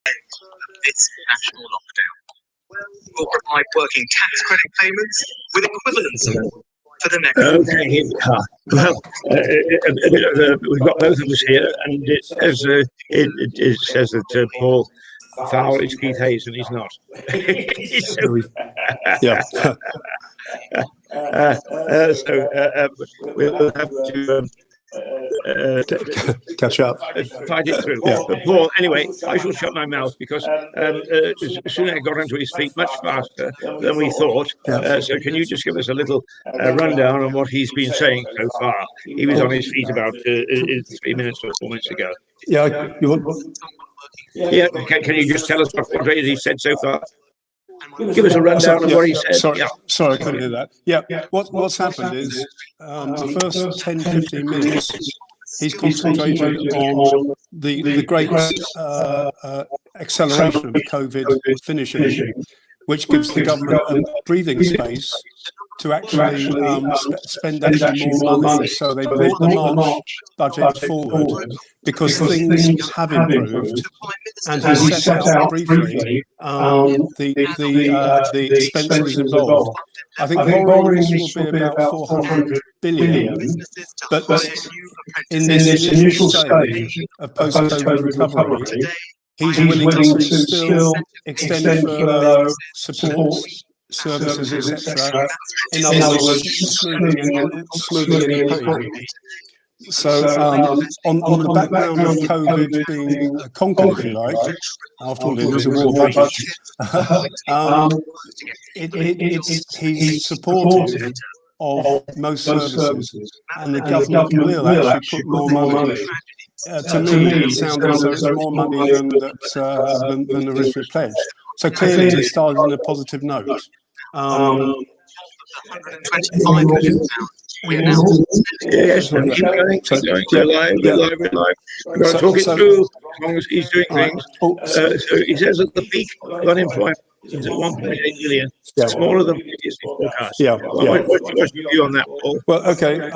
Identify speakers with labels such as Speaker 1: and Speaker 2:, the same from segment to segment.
Speaker 1: this national lockdown will provide working tax credit payments with equivalence for the next.
Speaker 2: Okay, here we are. Well, we've got both of us here, and it says that Paul Fowl is Keith Hayes, and he's not.
Speaker 3: Yeah.
Speaker 2: We'll have to
Speaker 3: catch up.
Speaker 2: Fight it through.
Speaker 3: Yeah.
Speaker 2: But Paul, anyway, I shall shut my mouth because Sunak got onto his feet much faster than we thought. So can you just give us a little rundown on what he's been saying so far? He was on his feet about 3 minutes or 4 minutes ago.
Speaker 3: Yeah, you want?
Speaker 2: Yeah, can you just tell us what he said so far? Give us a rundown of what he said.
Speaker 3: Sorry, I couldn't hear that. Yeah, what's happened is the first 10, 15 minutes, he's concentrated on the great acceleration of COVID finishing, which gives the government a breathing space to actually spend actually more money. So they brought the March budget forward because things have improved, and he set out briefly the expenses involved. I think borrowings will be about 400 billion, but in this initial stage of post-COVID recovery, he's willing to still extend furlough support services, etc. In other words, smoothing any pain. So, on the background of COVID being conquered, if you like, after all, it is a war budget, he's supportive of most services, and the government will actually put more money. To me, it sounds as though it's more money than originally pledged. So clearly, he started on a positive note.
Speaker 1: We announced.
Speaker 2: Yes, we're going. We're live. We're going to talk it through as long as he's doing things. So he says that the peak of unemployment is at 1.8 million, smaller than previously forecast. What's your view on that, Paul?
Speaker 3: Well, okay.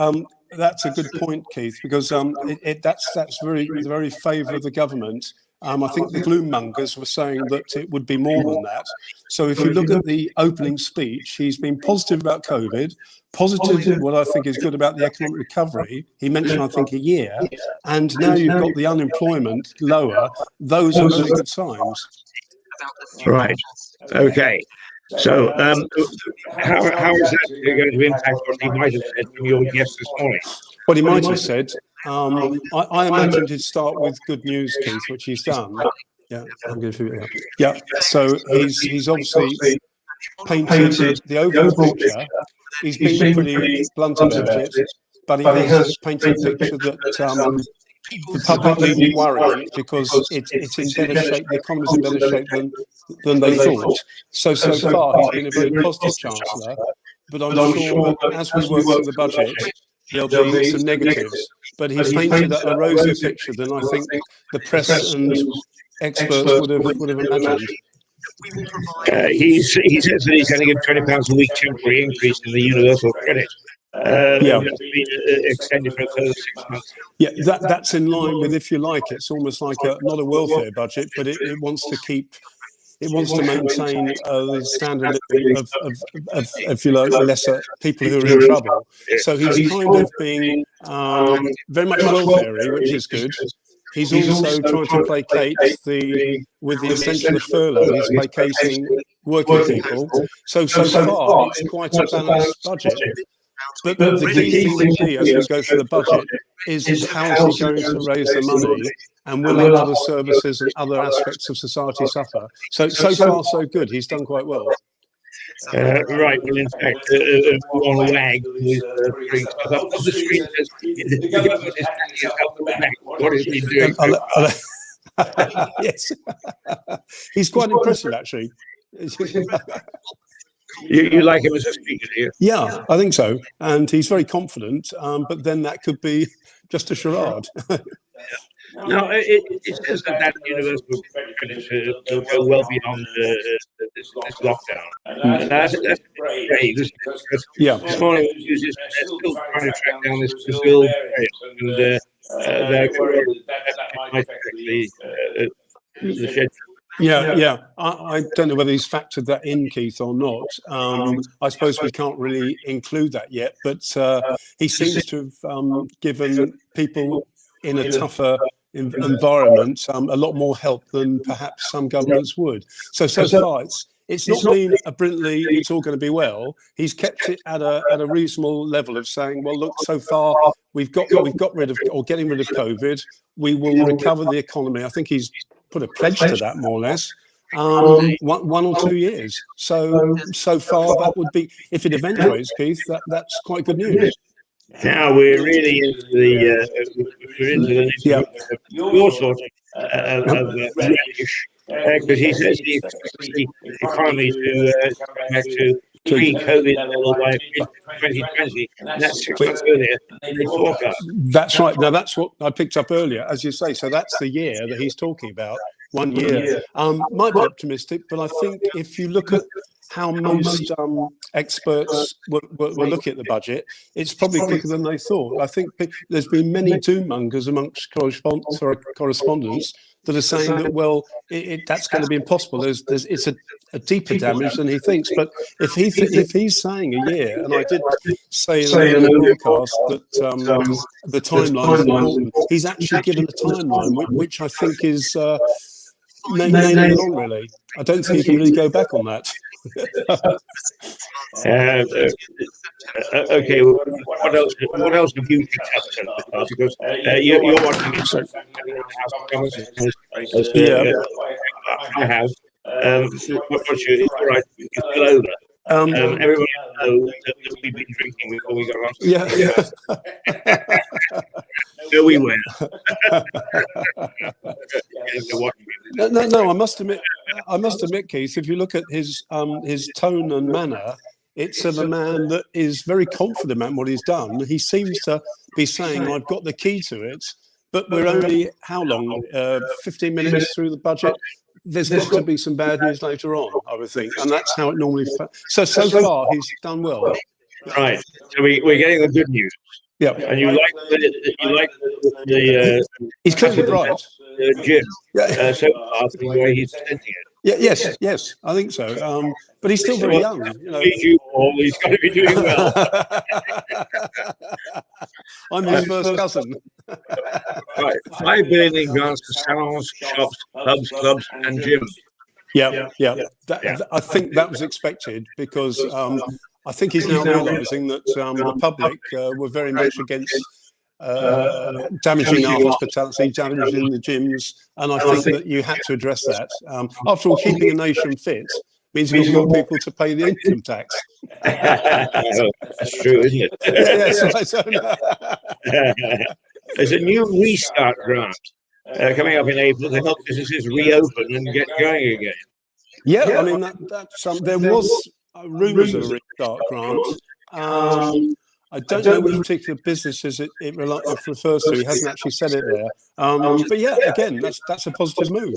Speaker 3: That's a good point, Keith, because that's very favour of the government. I think the gloom mongers were saying that it would be more than that. So if you look at the opening speech, he's been positive about COVID, positive what I think is good about the economic recovery. He mentioned, I think, a year, and now you've got the unemployment lower. Those are really good signs.
Speaker 2: Right. Okay. So how is that going to impact what he might have said from your guest this morning?
Speaker 3: What he might have said, I imagined he'd start with good news, Keith, which he's done. Yeah, I'm going to. Yeah. So he's obviously painted the overall picture. He's been pretty blunt about it, but he has painted a picture that the public needn't worry because it's in better shape. The economy's in better shape than they thought. So far, he's been a very positive chancellor. But I'm sure that as we work through the budget, there'll be some negatives. But he's painted a rosier picture than I think the press and experts would have imagined.
Speaker 2: He says that he's going to give £20 a week temporary increase in the universal credit. That's been extended for a further 6 months.
Speaker 3: Yeah, that's in line with, if you like, it's almost like not a welfare budget, but it wants to keep. It wants to maintain the standard of, if you like, lesser people who are in trouble. So he's kind of being very much welfare-y, which is good. He's also trying to placate with the extension of furlough, he's placating working people. So far, it's quite a balanced budget. But the key thing will be, as we go through the budget, is how is he going to raise the money, and will other services and other aspects of society suffer? So far, so good. He's done quite well.
Speaker 2: Right. Well, in fact, one lag was bring stuff up on the screen. What is he doing?
Speaker 3: Yes, he's quite impressive, actually.
Speaker 2: You like him as a speaker, do you?
Speaker 3: Yeah, I think so. And he's very confident, but then that could be just a charade.
Speaker 2: No, it says that universal credit will go well beyond this lockdown. That's great. This morning, users are still trying to track down this Brazil variant, and they're might actually the schedule
Speaker 3: Yeah. I don't know whether he's factored that in, Keith, or not. I suppose we can't really include that yet, but he seems to have given people in a tougher environment a lot more help than perhaps some governments would. So far, it's not been a brilliantly, it's all going to be well. He's kept it at a reasonable level of saying, well, look, so far we've got rid of, or getting rid of COVID. We will recover the economy. I think he's put a pledge to that, more or less. 1 or 2 years. So far, that would be, if it eventuates, Keith, that's quite good news.
Speaker 2: Now we're really into the your sort of relish, because he says he expects the economy to come back to pre-COVID level by 2020, and that's 6 months earlier than the forecast.
Speaker 3: That's right. Now that's what I picked up earlier, as you say. So that's the year that he's talking about. 1 year. Might be optimistic, but I think if you look at how most experts were looking at the budget, it's probably quicker than they thought. I think there's been many doom mongers amongst correspondents that are saying that, well, that's going to be impossible. It's a deeper damage than he thinks. But if he's saying a year, and I did say in the broadcast that the timeline is important, he's actually given a timeline, which I think is nailing it on, really. I don't think he can really go back on that.
Speaker 2: Okay, well, what else have you picked up? Because you're watching it. I have. What's your? It's all right. It's still over. Everybody knows that we've been drinking before we got on.
Speaker 3: Yeah.
Speaker 2: No, we were.
Speaker 3: No. I must admit, Keith, if you look at his tone and manner, it's of a man that is very confident about what he's done. He seems to be saying, "I've got the key to it," but we're only how long? 15 minutes through the budget. There's got to be some bad news later on, I would think, and that's how it normally. So far, he's done well.
Speaker 2: Right. So we're getting the good news.
Speaker 3: Yeah.
Speaker 2: And you like the
Speaker 3: he's clearly bright.
Speaker 2: Jim. So far, the way he's presenting it.
Speaker 3: Yeah. Yes. I think so. But he's still very young.
Speaker 2: He's going to be doing well.
Speaker 3: I'm his first cousin.
Speaker 2: Right. 5 billion in grants to salons, shops, pubs, clubs, and gyms.
Speaker 3: Yeah. I think that was expected because I think he's now realising that the public were very much against damaging our hospitality, damaging the gyms, and I think that you had to address that. After all, keeping a nation fit means you've got more people to pay the income tax.
Speaker 2: That's true, isn't it?
Speaker 3: Yes.
Speaker 2: There's a new restart grant coming up in April to help businesses reopen and get going again.
Speaker 3: Yeah, I mean that's there was rumours of a restart grant. I don't know which particular businesses it refers to. He hasn't actually said it there. But yeah, again, that's a positive move.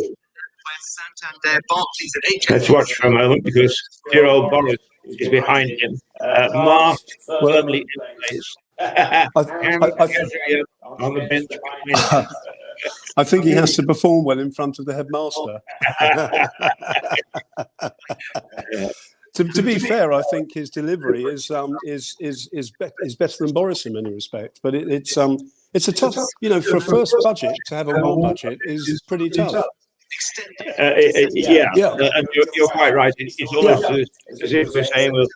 Speaker 2: Let's watch for a moment because dear old Boris is behind him, masked firmly in place. On the bench.
Speaker 3: I think he has to perform well in front of the headmaster. To be fair, I think his delivery is better than Boris in many respects. But it's a tough, for a first budget to have a war budget is pretty tough.
Speaker 2: And you're quite right. It's almost as if we're saying we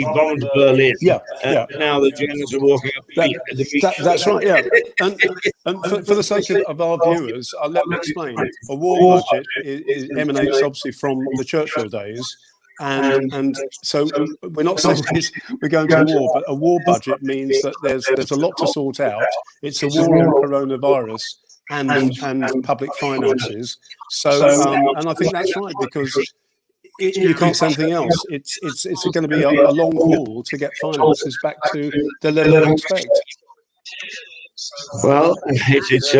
Speaker 2: bombed Berlin. Now the Germans are walking up the beach.
Speaker 3: That's right. Yeah, and for the sake of our viewers, let me explain. A war budget emanates obviously from the Churchill days. And so we're not saying we're going to war, but a war budget means that there's a lot to sort out. It's a war on coronavirus and public finances. So and I think that's right because you can't say anything else. It's going to be a long haul to get finances back to the level we expect.
Speaker 2: Well, it's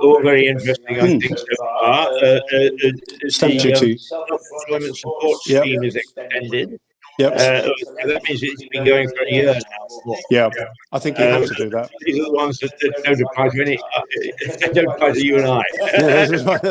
Speaker 2: all very interesting, I think, so far. The self-employment support scheme is extended.
Speaker 3: Yep.
Speaker 2: That means it's been going for a year now.
Speaker 3: Yeah, I think you have to do that.
Speaker 2: These are the ones that don't apply to any. They don't apply to you and I.
Speaker 3: Yeah, that's right.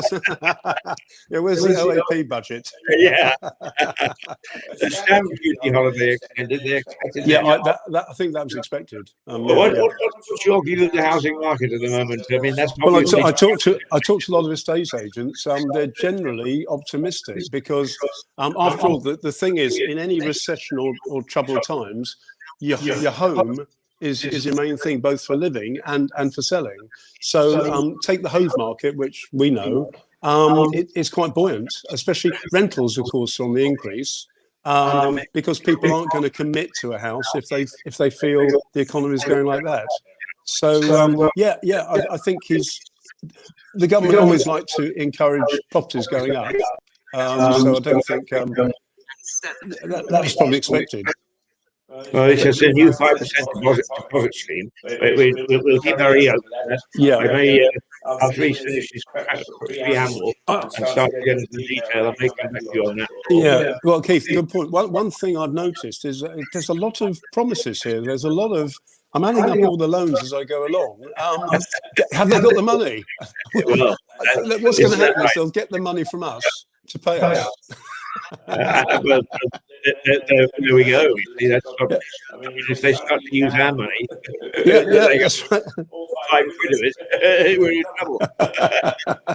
Speaker 3: Yeah, where's the OAP budget?
Speaker 2: Yeah. The stamp duty holiday extended. They expected.
Speaker 3: Yeah, I think that was expected.
Speaker 2: What's your view of the housing market at the moment? I mean, that's
Speaker 3: well. I talked to a lot of estate agents. They're generally optimistic because, after all, the thing is, in any recession or troubled times, your home is your main thing, both for living and for selling. So take the Hove market, which we know, it's quite buoyant, especially rentals, of course, on the increase. Because people aren't going to commit to a house if they feel the economy is going like that. So I think the government always like to encourage properties going up. So I don't think that was probably expected.
Speaker 2: Well, it's just a new 5% deposit scheme. We'll keep our ear open.
Speaker 3: Yeah.
Speaker 2: After he's finished his preamble and start getting into the detail, I may come back to you on that.
Speaker 3: Yeah. Well, Keith, good point. One thing I've noticed is there's a lot of promises here. There's a lot of. I'm adding up all the loans as I go along. Have they got the money?
Speaker 2: Well,
Speaker 3: what's going to happen is they'll get the money from us to pay us.
Speaker 2: Well, there we go. See, that's not, if they start to use our money,
Speaker 3: that's right.
Speaker 2: 5 quid of it, we're in trouble.
Speaker 3: I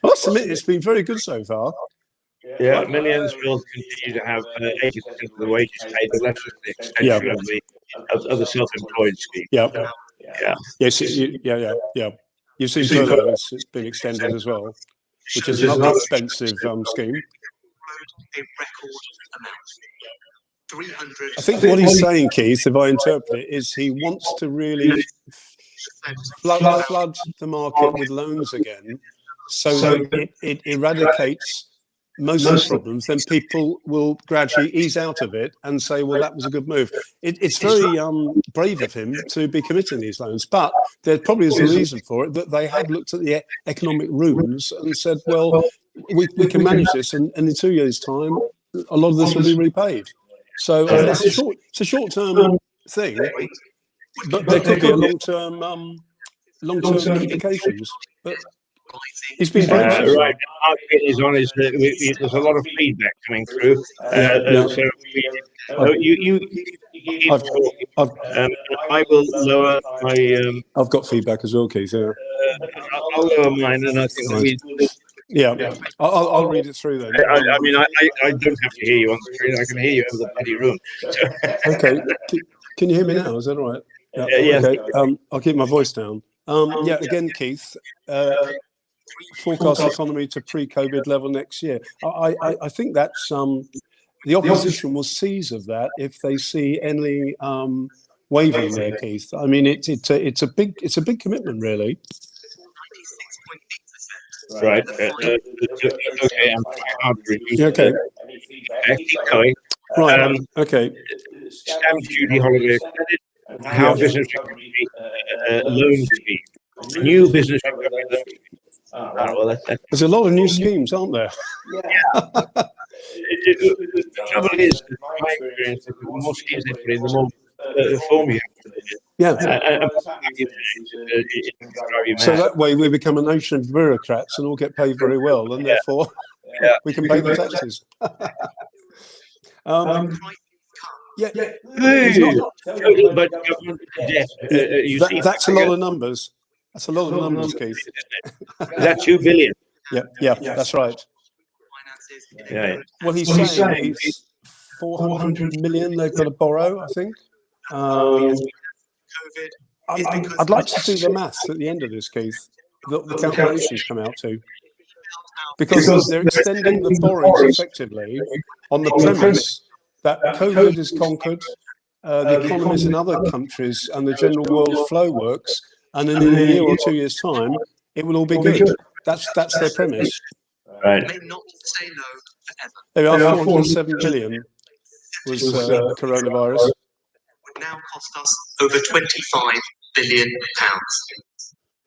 Speaker 3: must admit, it's been very good so far.
Speaker 2: Yeah, millions will continue to have 80% of the wages paid, but that's just the extension of the self-employed scheme.
Speaker 3: Yeah. Yes.
Speaker 2: Yeah.
Speaker 3: You've seen furlough; it's been extended as well, which is another expensive scheme. I think what he's saying, Keith, if I interpret it, is he wants to really flood the market with loans again, so that it eradicates most of the problems. Then people will gradually ease out of it and say, well, that was a good move. It's very brave of him to be committing these loans, but there probably is a reason for it, that they have looked at the economic rules and said, well, we can manage this, and in 2 years' time, a lot of this will be repaid. So it's a short-term thing, but there could be a long-term implications. But he's been brave.
Speaker 2: Right. Our bit is on is that there's a lot of feedback coming through. So you keep talking. I will lower my.
Speaker 3: I've got feedback as well, Keith. Yeah.
Speaker 2: I'll lower mine, and I think
Speaker 3: I'll read it through then.
Speaker 2: I mean, I don't have to hear you on the screen. I can hear you over the bloody room.
Speaker 3: Okay. Can you hear me now? Is that all right?
Speaker 2: Yeah.
Speaker 3: Okay. I'll keep my voice down. Again, Keith, forecast economy to pre-COVID level next year. I think that's the opposition will seize of that if they see any wavering there, Keith. I mean, it's a big commitment, really.
Speaker 2: Right. Okay. I'm hard to reduce.
Speaker 3: Okay.
Speaker 2: Keep going.
Speaker 3: Right. Okay.
Speaker 2: Stamp duty holiday extended. How business recovery loan scheme. New business recovery loan scheme. Well,
Speaker 3: there's a lot of new schemes, aren't there?
Speaker 2: Yeah. The trouble is, my experience, the more schemes they put in, the more form you have to do.
Speaker 3: Yeah. So that way we become a nation of bureaucrats and all get paid very well, and therefore we can pay the taxes. That's a lot of numbers. That's a lot of numbers, Keith.
Speaker 2: Is that 2 billion?
Speaker 3: Yeah, that's right.
Speaker 2: Yeah.
Speaker 3: Well, he's saying it's 400 million they've got to borrow, I think. I'd like to see the maths at the end of this, Keith. The calculations come out to. Because they're extending the borrowings effectively on the premise that COVID is conquered, the economies in other countries and the general world flow works, and in a year or 2 years' time, it will all be good. That's their premise.
Speaker 2: Right.
Speaker 3: There are 407 billion was coronavirus.
Speaker 1: Would now cost us over 25 billion pounds.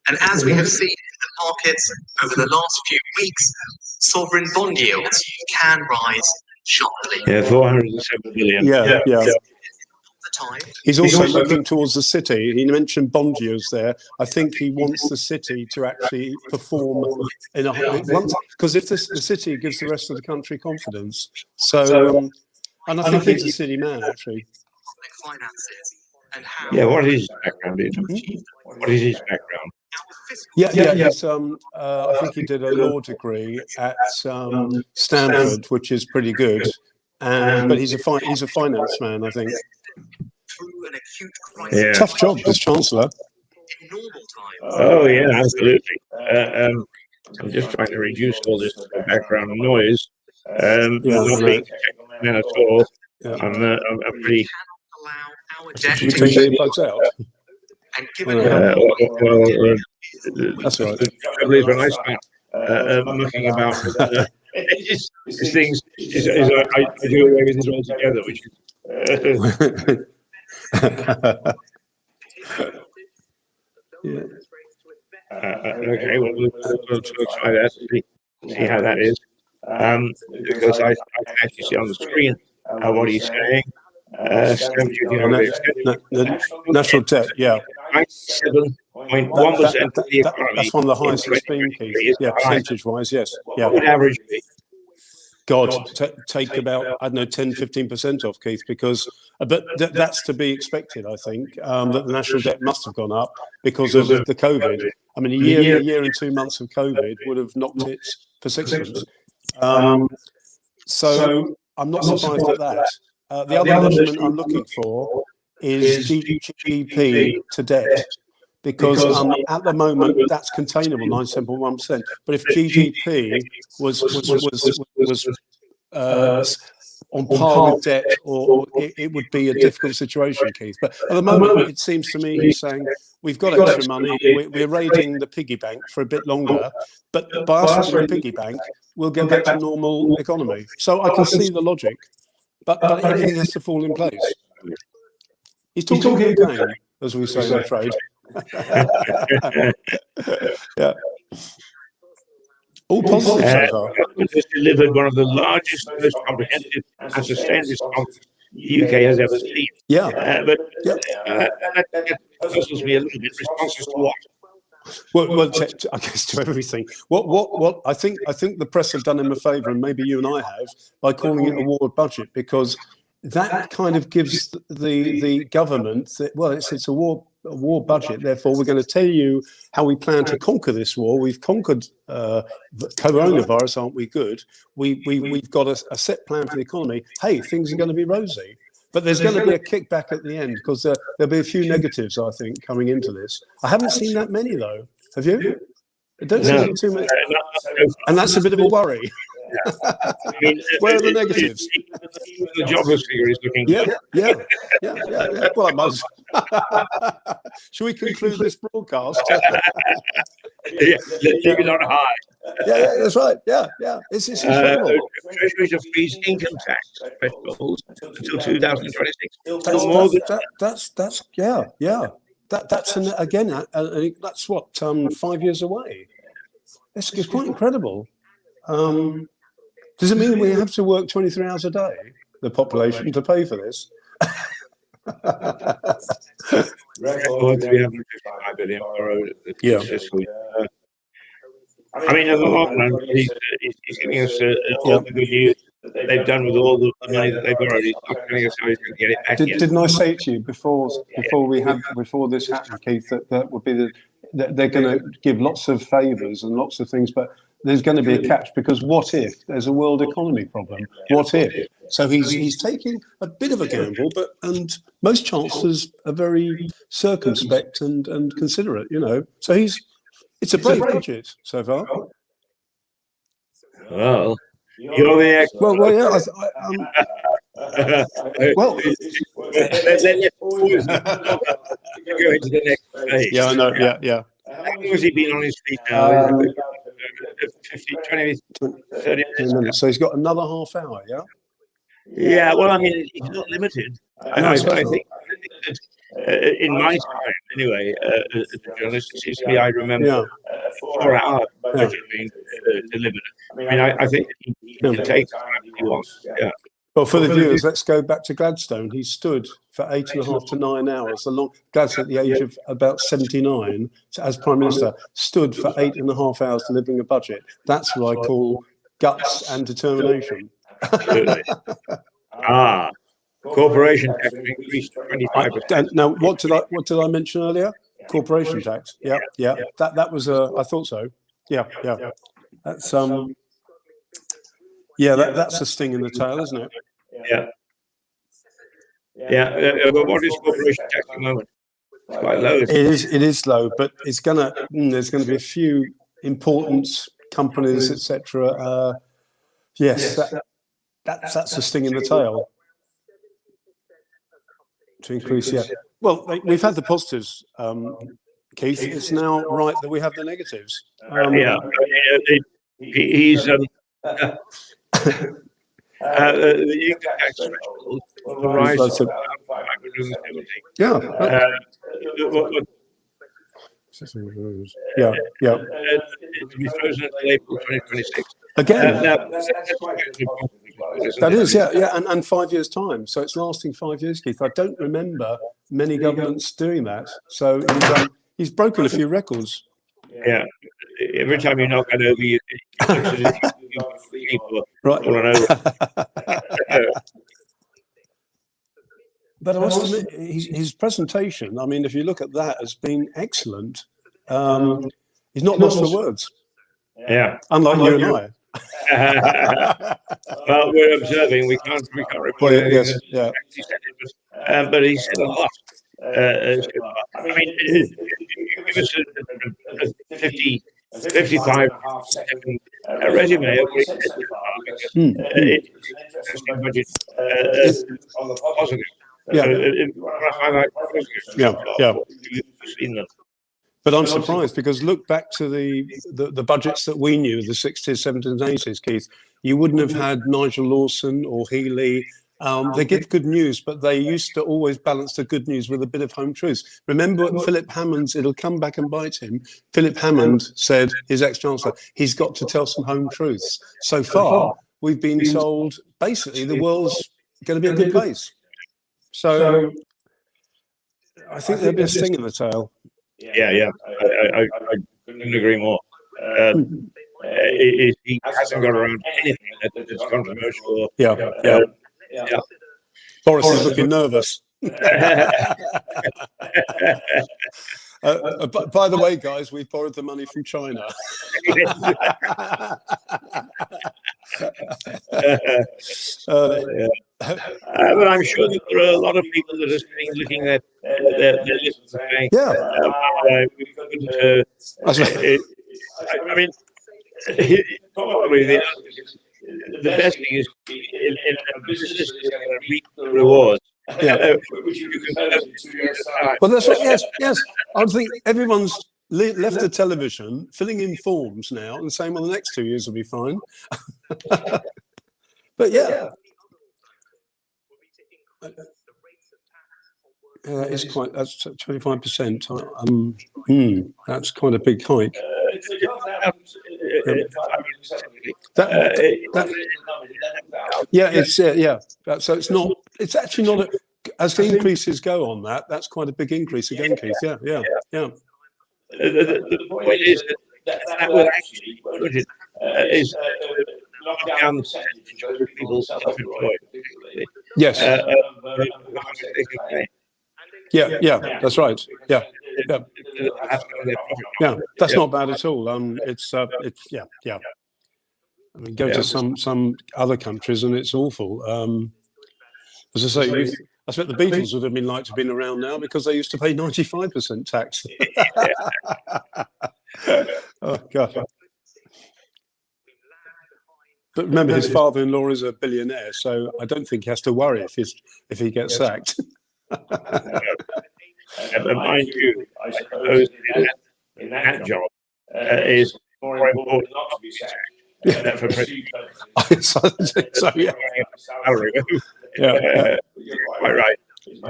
Speaker 1: And as we have seen in the markets over the last few weeks, sovereign bond yields can rise sharply.
Speaker 2: Yeah, 407 billion.
Speaker 3: Yeah.
Speaker 1: The time.
Speaker 3: He's also looking towards the city. He mentioned bond yields there. I think he wants the city to actually perform in because if the city gives the rest of the country confidence. So, and I think he's a city man, actually.
Speaker 1: Finances and how.
Speaker 2: Yeah, what is his background? What is his background?
Speaker 3: Yeah. He's, I think he did a law degree at Stanford, which is pretty good. But he's a finance man, I think.
Speaker 1: Through an acute crisis.
Speaker 2: Yeah.
Speaker 3: Tough job as Chancellor.
Speaker 1: In normal times.
Speaker 2: Oh, yeah, absolutely. I'm just trying to reduce all this background noise. Not being man at all.
Speaker 3: Yeah.
Speaker 2: I'm pretty.
Speaker 1: Allow our
Speaker 3: Should we
Speaker 1: debt
Speaker 3: take the
Speaker 1: to
Speaker 3: earplugs out?
Speaker 1: and given
Speaker 3: That's right.
Speaker 2: The trouble is when I start mucking about these things, I do away with this altogether, which is.
Speaker 3: Yeah.
Speaker 2: Okay, well, we'll try that. See how that is. Because I can actually see on the screen what he's saying. Stamp duty on
Speaker 3: The national debt, yeah.
Speaker 2: 97.1% of the economy.
Speaker 3: That's one of the highest it's been, Keith. Yeah, percentage-wise, yes. Yeah.
Speaker 2: What would average be?
Speaker 3: God, take about, I don't know, 10, 15% off, Keith, because, but that's to be expected, I think, that the national debt must have gone up because of the COVID. I mean, a year and 2 months of COVID would have knocked it for 6 months. So I'm not surprised at that. The other measurement I'm looking for is GDP to debt, because at the moment that's containable, 97.1%. But if GDP was on par with debt, or it would be a difficult situation, Keith. But at the moment, it seems to me he's saying we've got extra money. We're raiding the piggy bank for a bit longer, but by us raiding the piggy bank, we'll get back to normal economy. So I can see the logic, but everything has to fall in place. He's talking a good game, as we say in the trade. Yeah. All positive so far.
Speaker 2: Has delivered one of the largest, most comprehensive and sustained responses the UK has ever seen.
Speaker 3: Yeah.
Speaker 2: But that puzzles me a little bit. Responses to what?
Speaker 3: Well, I guess to everything. What I think the press have done him a favour, and maybe you and I have, by calling it a war budget, because that kind of gives the government it's a war budget. Therefore, we're going to tell you how we plan to conquer this war. We've conquered coronavirus, aren't we? Good. We've got a set plan for the economy. Hey, things are going to be rosy. But there's going to be a kickback at the end, because there'll be a few negatives, I think, coming into this. I haven't seen that many, though. Have you? I don't see too many. And that's a bit of a worry. Where are the negatives?
Speaker 2: The jobless figure is looking.
Speaker 3: Yeah. Well, I must. Shall we conclude this broadcast?
Speaker 2: Leave it on high.
Speaker 3: Yeah, that's right. Yeah. It's incredible.
Speaker 2: Treasury to freeze income tax thresholds until 2026.
Speaker 3: That's what 5 years away. It's quite incredible. Does it mean we have to work 23 hours a day, the population, to pay for this?
Speaker 2: Record 355 billion borrowed at the fiscal year. I mean, in the long run, he's giving us all the good news that they've done with all the money that they've borrowed. He's not telling us how he's going to get it back.
Speaker 3: Didn't I say to you before this happened, Keith, that would be that they're going to give lots of favours and lots of things, but there's going to be a catch, because what if there's a world economy problem? What if? So he's taking a bit of a gamble, and most chancellors are very circumspect and considerate, So it's a brave budget so far.
Speaker 2: Well, you're the expert.
Speaker 3: Well, yeah.
Speaker 2: Let's go into the next stage.
Speaker 3: Yeah, I know. Yeah.
Speaker 2: How long has he been on his feet now? 50, 20, 30 minutes.
Speaker 3: So he's got another half hour, yeah?
Speaker 2: Yeah, well, I mean, he's not limited. I think that, in my time, anyway, as a journalist, it seems to me I remember 4 hour budget being delivered. I mean, I think he can take time he was. Yeah.
Speaker 3: Well, for the viewers, let's go back to Gladstone. He stood for 8.5 to 9 hours. Gladstone, at the age of about 79, as Prime Minister, stood for 8.5 hours delivering a budget. That's what I call guts and determination.
Speaker 2: Absolutely. Corporation tax increased 25%.
Speaker 3: Now, what did I mention earlier? Corporation tax. Yeah. That was I thought so. Yeah. That's that's a sting in the tail, isn't it?
Speaker 2: Yeah. But what is corporation tax at the moment? It's quite low.
Speaker 3: It is low, but it's there's gonna be a few important companies, etc. Yes, that's a sting in the tail to increase. Yeah. Well, we've had the positives, Keith. It's now right that we have the negatives.
Speaker 2: He's the income tax threshold will rise to 570.
Speaker 3: Yeah. Yeah.
Speaker 2: To be frozen until April 2026.
Speaker 3: Again, that is,
Speaker 2: yeah.
Speaker 3: and 5 years' time. So it's lasting 5 years, Keith. I don't remember many governments doing that. So he's broken a few records.
Speaker 2: Yeah. Every time you knock it over, you
Speaker 3: right.
Speaker 2: Over.
Speaker 3: But I must admit, his presentation, I mean, if you look at that, has been excellent. He's not lost for words.
Speaker 2: Yeah.
Speaker 3: Unlike you and I.
Speaker 2: Well, we're observing. We can't report anything.
Speaker 3: Yes, yeah.
Speaker 2: But he said a lot. I mean, give us a 55 second resume of what he said. It's an interesting budget on the positive.
Speaker 3: Yeah. But I'm surprised because look back to the budgets that we knew, the 60s, 70s, and 80s, Keith. You wouldn't have had Nigel Lawson or Healy. They give good news, but they used to always balance the good news with a bit of home truths. Remember Philip Hammond's, it'll come back and bite him. Philip Hammond said, his ex-chancellor, he's got to tell some home truths. So far, we've been told basically the world's going to be a good place. So I think there'll be a sting in the tail.
Speaker 2: Yeah. I couldn't agree more. He hasn't got around anything that's controversial.
Speaker 3: Yeah. Boris is looking nervous. By the way, guys, we've borrowed the money from China.
Speaker 2: But I'm sure that there are a lot of people that are looking at their lists and saying, I mean, probably the best thing is in a business is going to reap the rewards. Which you can
Speaker 3: well, that's right. Yes. I think everyone's left the television, filling in forms now, and saying, "Well, the next 2 years will be fine." But it's quite. That's 25%. That's quite a big hike. So it's not. It's actually not. As the increases go on that's quite a big increase again, Keith. Yeah.
Speaker 2: The point is that will actually is knock down the percentage of people self-employed.
Speaker 3: Yes. Yeah. That's right. Yeah. That's not bad at all. It's yeah. I mean, go to some other countries and it's awful. As I say, I expect the Beatles would have been like to have been around now because they used to pay 95% tax. Oh God! But remember, his father-in-law is a billionaire, so I don't think he has to worry if he gets sacked.
Speaker 2: Mind you, I suppose in that job is more important not to be sacked. For
Speaker 3: so yeah.
Speaker 2: Quite right.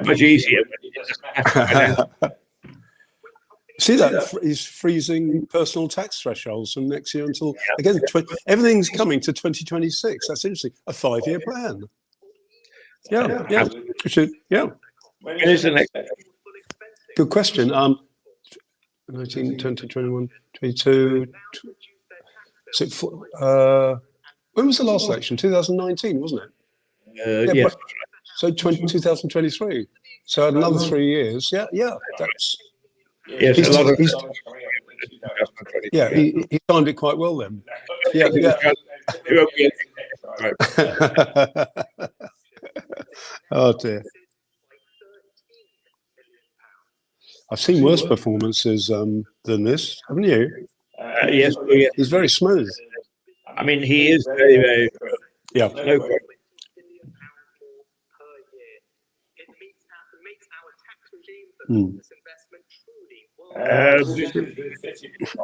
Speaker 2: Much easier.
Speaker 3: See that he's freezing personal tax thresholds from next year until again everything's coming to 2026. That's interesting. A 5-year plan. Yeah.
Speaker 2: When is the next?
Speaker 3: Good question. 19, 20, 21, 22. When was the last election? 2019, wasn't it?
Speaker 2: Yes.
Speaker 3: So 2023. So another 3 years. Yeah. That's.
Speaker 2: Yes,
Speaker 3: He's,
Speaker 2: a lot of.
Speaker 3: he timed it quite well then. Yeah. Oh dear. I've seen worse performances than this, haven't you?
Speaker 2: Yes.
Speaker 3: He's very smooth.
Speaker 2: I mean, he is very, very.
Speaker 3: Yeah.
Speaker 2: No question.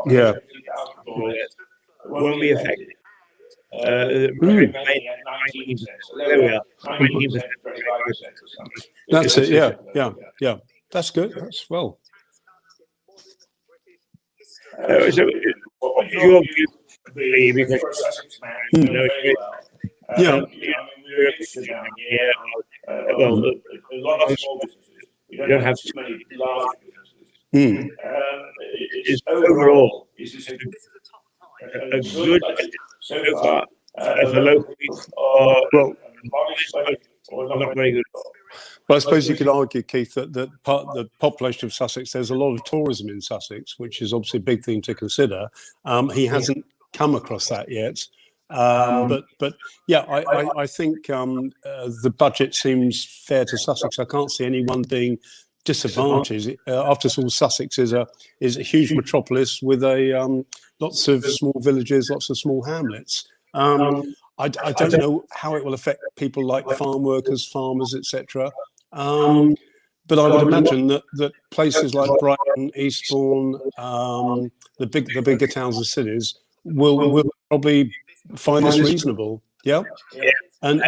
Speaker 3: Yeah.
Speaker 2: Won't be affected. There we are. 19%.
Speaker 3: That's it. Yeah. That's good. That's well.
Speaker 2: So, your view, because well, a lot of small businesses, you don't have too many large businesses. Is overall a good so far as a local or not very good.
Speaker 3: Well, I suppose you could argue, Keith, that part of the population of Sussex, there's a lot of tourism in Sussex, which is obviously a big thing to consider. He hasn't come across that yet. But yeah, I think the budget seems fair to Sussex. I can't see anyone being disadvantaged. After all, Sussex is a huge metropolis with lots of small villages, lots of small hamlets. I don't know how it will affect people like farm workers, farmers, etc. But I would imagine that places like Brighton, Eastbourne, the bigger towns and cities will probably find this reasonable. Yeah. And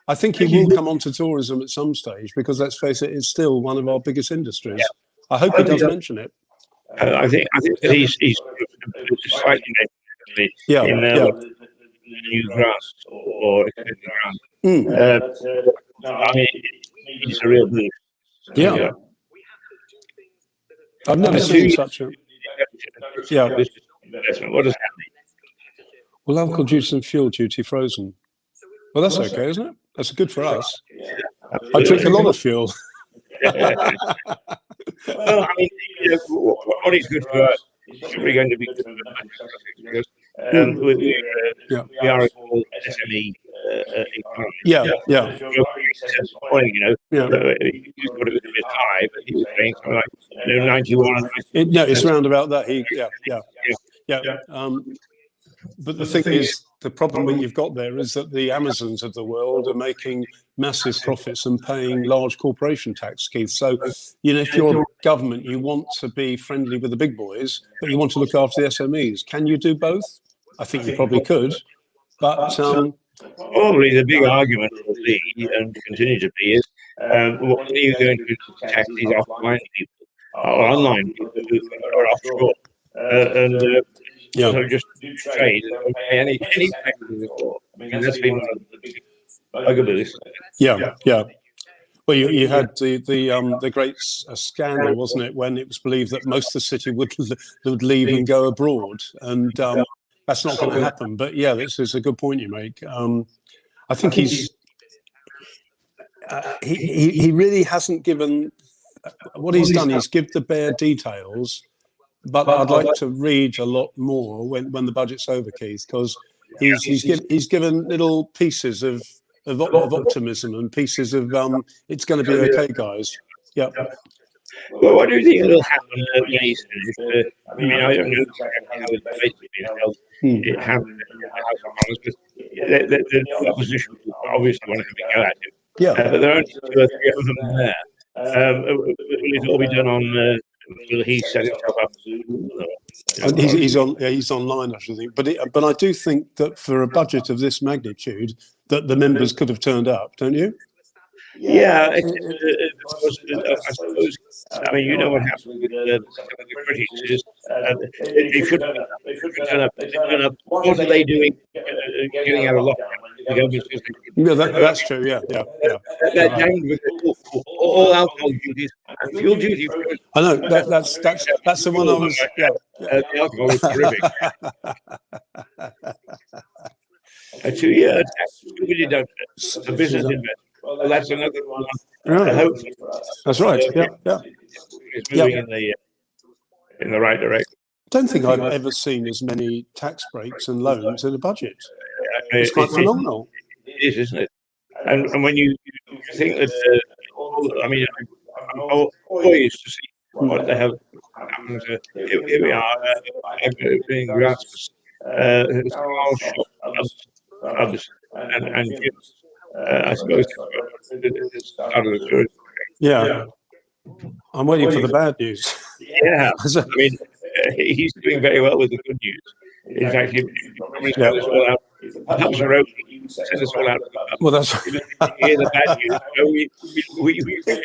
Speaker 3: I think he will come onto tourism at some stage because, let's face it, it's still one of our biggest industries. I hope he does mention it.
Speaker 2: I think he's slightly in new grass or grass. I mean, he's a real boost.
Speaker 3: Yeah. I've never seen such a. Yeah.
Speaker 2: What does that mean?
Speaker 3: Well, alcohol juice and fuel duty frozen. Well, that's okay, isn't it? That's good for us. I drink a lot of fuel.
Speaker 2: Well, I mean, what is good for us is probably going to be good for us because we are a small SME economy.
Speaker 3: Yeah.
Speaker 2: You've got it a bit high, but he was saying something like 91.
Speaker 3: It's round about that. But the thing is, the problem that you've got there is that the Amazons of the world are making massive profits and paying large corporation tax, Keith. So, if you're government, you want to be friendly with the big boys, but you want to look after the SMEs. Can you do both? I think you probably could. But
Speaker 2: probably the big argument will be, and continue to be, is what are you going to do to tax these offline people or online people who are offshore? So just do trade and pay any taxes at all. I mean, that's been one of the big buggaboos.
Speaker 3: Yeah. Well, you had the great scandal, wasn't it, when it was believed that most of the city would leave and go abroad, and that's not going to happen. But yeah, this is a good point you make. I think he really hasn't given what he's done. He's given the bare details. But I'd like to read a lot more when the budget's over, Keith, because he's given little pieces of optimism and pieces of it's going to be okay, guys. Yeah.
Speaker 2: Well, what do you think will happen at least? I mean, I don't know how it's basically held. It happened in the House of Commons, but the opposition obviously want to have a go at him.
Speaker 3: Yeah.
Speaker 2: But there are only 2 or 3 of them there. Will it all be done on? Will he set himself up?
Speaker 3: He's online, I should think. But I do think that for a budget of this magnitude, that the members could have turned up, don't you?
Speaker 2: Yeah, because, I suppose. I mean, you know what happened with some of the critics is they should turn up. They turn up. What are they doing? Giving out a lockdown when the government says they
Speaker 3: Yeah, that's true. Yeah.
Speaker 2: they're
Speaker 3: Right.
Speaker 2: down with all alcohol duties and fuel duty.
Speaker 3: I know that's the one I was. Yeah.
Speaker 2: The alcohol is terrific. And so, yeah, that's stupidly done. A business investment. Well, that's another one.
Speaker 3: Right.
Speaker 2: Hopefully,
Speaker 3: That's right. Yeah.
Speaker 2: it's moving in the right direction.
Speaker 3: Don't think I've ever seen as many tax breaks and loans in a budget. It's quite phenomenal.
Speaker 2: It is, isn't it? And when you think that, I mean, I'm poised to see what the hell happens. Here we are, being Erasmus, small shop, others, and gyms. I suppose it's out of the story.
Speaker 3: Yeah. I'm waiting for the bad news.
Speaker 2: Yeah, I mean, he's doing very well with the good news. In fact, he promised to send us all out. The pubs are open. Send us all out.
Speaker 3: Well, that's
Speaker 2: hear the bad news. No, we go to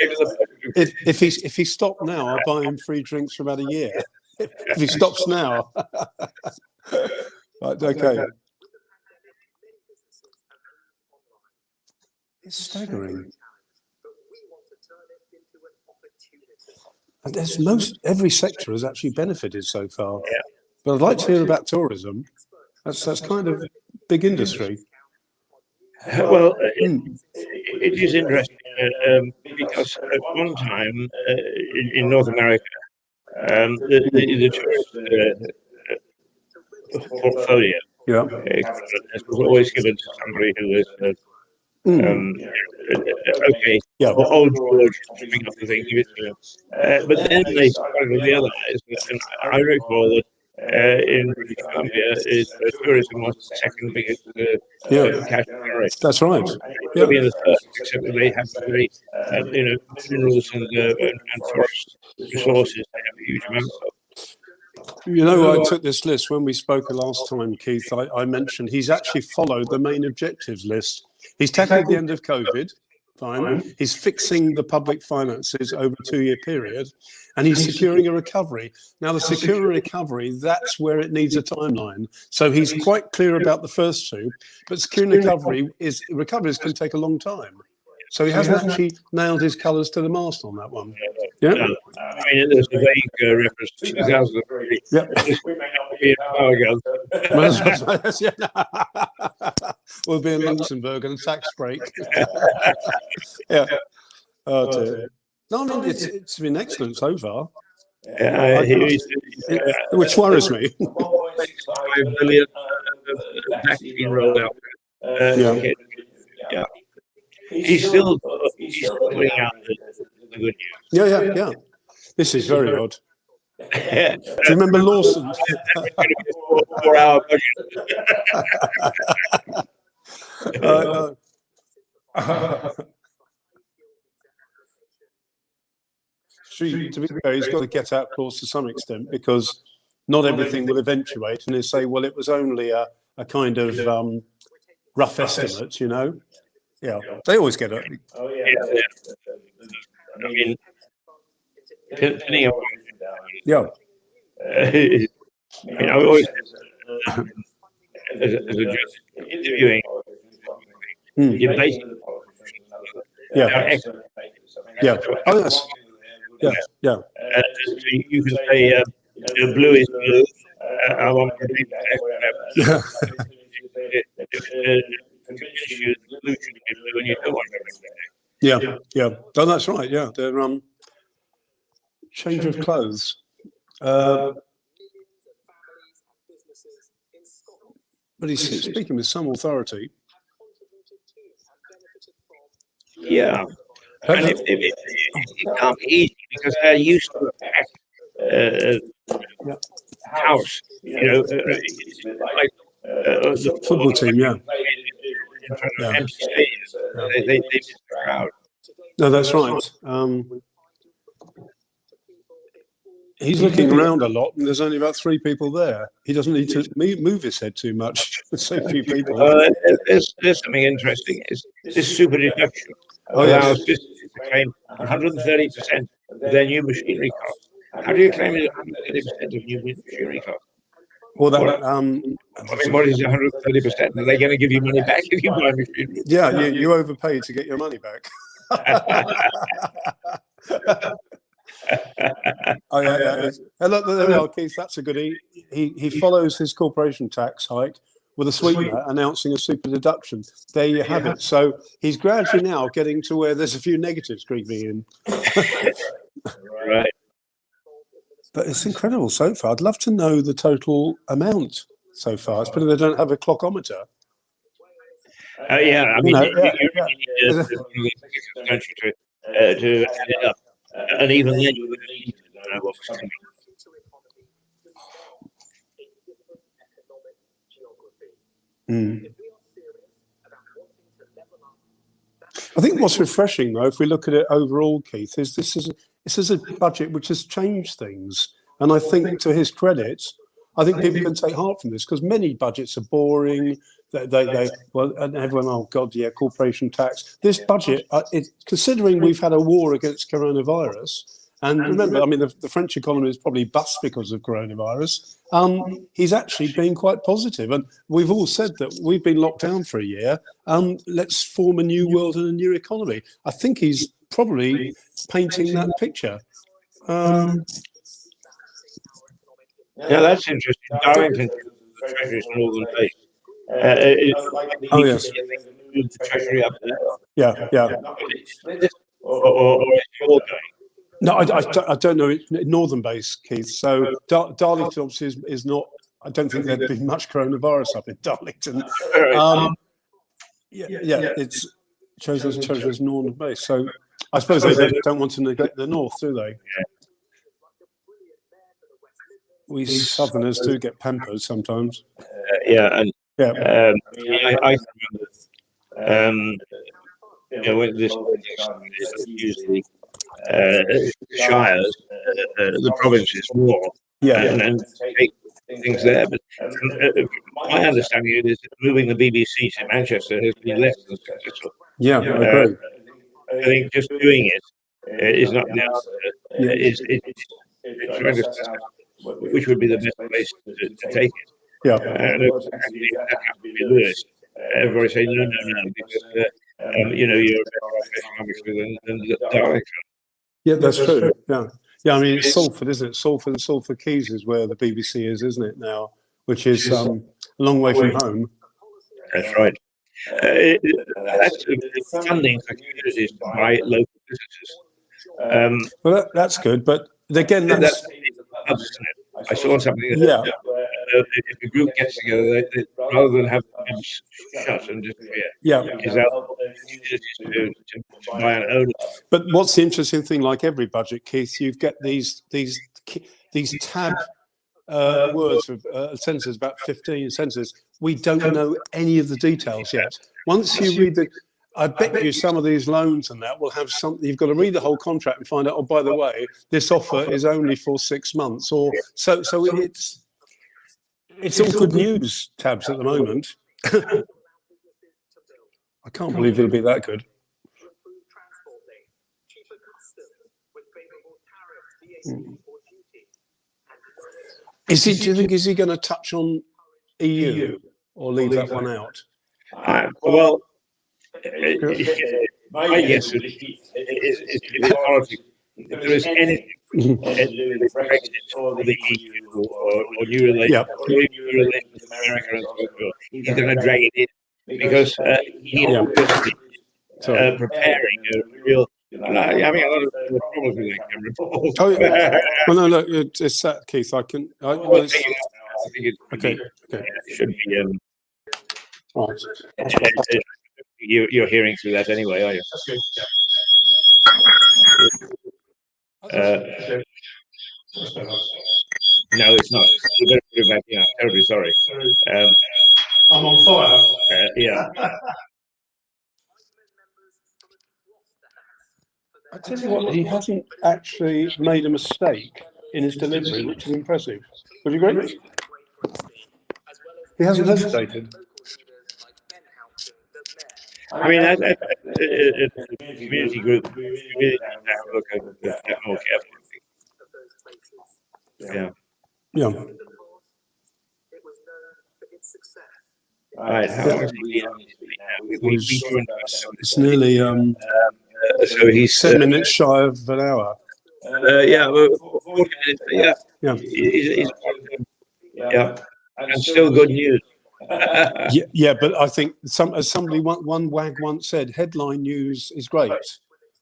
Speaker 2: the
Speaker 3: if he stopped now, I'll buy him free drinks for about a year. If he stops now, right? Okay. It's staggering. And every sector has actually benefited so far.
Speaker 2: Yeah.
Speaker 3: But I'd like to hear about tourism. That's kind of big industry.
Speaker 2: Well, it is interesting because at one time in North America, the tourist portfolio was always given to somebody who was okay.
Speaker 3: Yeah.
Speaker 2: Old George picking up the thing. But then they started to realize, and I recall that in British Columbia, tourism was the second biggest cash generation.
Speaker 3: That's right.
Speaker 2: Probably in the first, except that they have very, minerals and forest resources. They have huge amounts of.
Speaker 3: You know, I took this list when we spoke last time, Keith. I mentioned he's actually followed the main objectives list. He's tackled the end of COVID. Fine. He's fixing the public finances over a 2-year period, and he's securing a recovery. Now, the securing recovery, that's where it needs a timeline. So he's quite clear about the first two, but securing recoveries can take a long time. So he hasn't actually nailed his colours to the mast on that one. Yeah.
Speaker 2: I mean, there's a vague reference to 2003.
Speaker 3: Yeah.
Speaker 2: We may not be in power.
Speaker 3: We'll be in Luxembourg and a tax break. Yeah. Oh dear. No, I mean it's been excellent so far. Which worries me.
Speaker 2: 1.65 billion vaccine rolled out. Yeah. He's still putting out the good news.
Speaker 3: Yeah. This is very odd. Do you remember Lawson?
Speaker 2: That's going to be a 4-hour budget.
Speaker 3: To be fair, he's got a get out clause to some extent because not everything will eventuate, and they say, well, it was only a kind of rough estimate, you know. Yeah, they always get it.
Speaker 2: Yeah. I mean, depending on.
Speaker 3: Yeah.
Speaker 2: I mean, I always, as a judge, interviewing, you're basically.
Speaker 3: Yeah. Oh, yes. Yeah.
Speaker 2: So you can say, blue is blue. I want to be
Speaker 3: Yeah. Yeah. Oh, that's right. Yeah, they're change of clothes. But he's speaking with some authority.
Speaker 2: Yeah, and it can't be easy because they're used to a house. You know, like
Speaker 3: the football team. Yeah.
Speaker 2: Empty stadiums. They just crowd.
Speaker 3: No, that's right. He's looking around a lot, and there's only about 3 people there. He doesn't need to move his head too much. There's so few people.
Speaker 2: There's something interesting. Is this super deduction? allows businesses to claim 130% of their new machinery costs. How do you claim 130% of new machinery costs?
Speaker 3: Well, that,
Speaker 2: I mean, what is 130%? Are they going to give you money back if you buy machinery?
Speaker 3: yeah, you overpaid to get your money back. Oh, yeah. Look, there we are, Keith. That's a goodie. He follows his corporation tax hike with a sweetener announcing a super deduction. There you have it. So he's gradually now getting to where there's a few negatives creeping in.
Speaker 2: Right.
Speaker 3: But it's incredible so far. I'd love to know the total amount so far. It's pity they don't have a clockometer.
Speaker 2: Yeah, I mean, you really need
Speaker 3: Yeah.
Speaker 2: to add it up. And even then, you would need to know what was coming.
Speaker 3: I think what's refreshing, though, if we look at it overall, Keith, is this is a budget which has changed things. And I think, to his credit, I think people can take heart from this, because many budgets are boring. Well, and everyone, oh God, yeah, corporation tax. This budget, considering we've had a war against coronavirus, and remember, I mean, the French economy is probably bust because of coronavirus. He's actually been quite positive, and we've all said that we've been locked down for a year. Let's form a new world and a new economy. I think he's probably painting that picture.
Speaker 2: Yeah, that's interesting. Darlington, the Treasury's northern base.
Speaker 3: Oh, yes.
Speaker 2: The Treasury up there.
Speaker 3: Yeah.
Speaker 2: Or is it all going?
Speaker 3: No, I don't know. It's northern base, Keith. So Darlington obviously is not. I don't think there'd be much coronavirus up in Darlington. It's Treasury's northern base. So I suppose they don't want to neglect the north, do they?
Speaker 2: Yeah.
Speaker 3: We Southerners do get pampered sometimes.
Speaker 2: I remember. When this is usually shires, the provinces more, and take things there. But my understanding is that moving the BBC to Manchester has been less than successful.
Speaker 3: Yeah, I agree.
Speaker 2: I think just doing it is not the answer. It's trying to assess which would be the best place to take it.
Speaker 3: Yeah.
Speaker 2: And actually, that has to be Lewis. Everybody say no, because you're better off economically than Darlington. Yeah,
Speaker 3: that's true. Yeah. I mean, it's Salford, isn't it? Salford and Salford Quays is where the BBC is, isn't it now? Which is a long way from home.
Speaker 2: That's right. That's funding for communities by local businesses.
Speaker 3: Well, that's good, but again, that's.
Speaker 2: I saw something. That, if a group gets together, they, rather than have them shut and disappear, is out to buy and own.
Speaker 3: But what's the interesting thing? Like every budget, Keith, you get these tab words of sentences, about 15 sentences. We don't know any of the details yet. Once you read I bet you some of these loans and that will have something. You've got to read the whole contract and find out. Oh, by the way, this offer is only for 6 months, or so. It's all good news tabs at the moment. I can't believe it'll be that good. Do you think is he going to touch on EU or leave that one out?
Speaker 2: Well. My guess is politics. If there is anything with Brexit or the EU or new relations with America and so forth, he's going to drag it in because he's preparing a real. I mean, a lot of problems with that Cameron.
Speaker 3: Oh, yeah. Well, no, look, it's that, Keith. I think
Speaker 2: it should be.
Speaker 3: Right.
Speaker 2: You're hearing through that anyway, are you? No, it's not. We're very bad. Yeah, terribly sorry.
Speaker 3: I'm on fire.
Speaker 2: Yeah.
Speaker 3: I tell you what, he hasn't actually made a mistake in his delivery, which is impressive. Would you agree? He hasn't hesitated.
Speaker 2: I mean, as a community group, we really need to have a look at that more carefully. Yeah.
Speaker 3: Yeah.
Speaker 2: Right. How long has he been on his feet now? We joined us.
Speaker 3: It's nearly
Speaker 2: So he's
Speaker 3: 7 minutes shy of an hour.
Speaker 2: yeah, well, 40 minutes. Yeah.
Speaker 3: Yeah.
Speaker 2: He's yeah, and still good news.
Speaker 3: Yeah, but I think somebody one wag once said, headline news is great.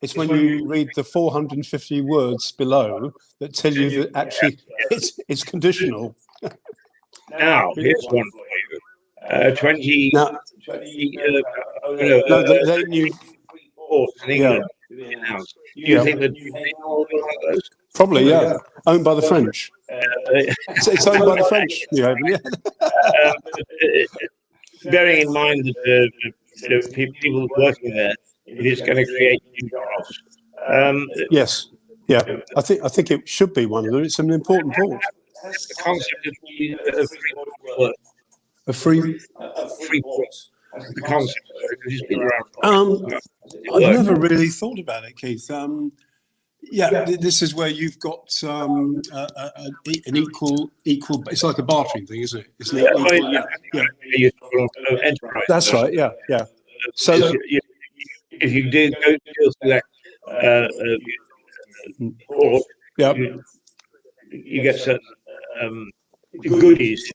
Speaker 3: It's when you read the 450 words below that tell you that actually it's conditional.
Speaker 2: Now, here's one for you. 20.
Speaker 3: Now, they knew.
Speaker 2: In England. Yeah. Do you think that those?
Speaker 3: Probably, yeah. Owned by the French. It's owned by the French. Yeah.
Speaker 2: Bearing in mind that people working there, it is going to create new jobs.
Speaker 3: Yes. Yeah. I think it should be one of them. It's an important port.
Speaker 2: The concept of free port. The concept, because it's been around.
Speaker 3: I've never really thought about it, Keith. This is where you've got an equal. It's like a bartering thing, isn't it? It's an equal,
Speaker 2: enterprise.
Speaker 3: That's right. Yeah. So
Speaker 2: if you do go through that port, you get certain goodies.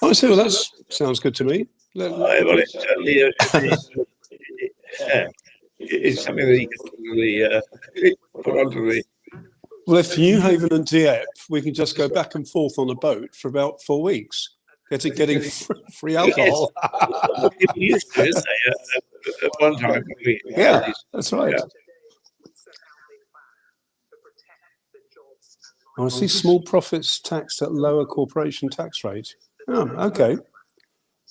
Speaker 3: I see. Well, that sounds good to me.
Speaker 2: Well, it's certainly it's something that you can really put onto the.
Speaker 3: Well, if Newhaven and Dieppe, we can just go back and forth on a boat for about 4 weeks, getting free alcohol.
Speaker 2: People used to, didn't they? At one time.
Speaker 3: Yeah, that's right. Yeah. I see small profits taxed at lower corporation tax rate. Oh, okay.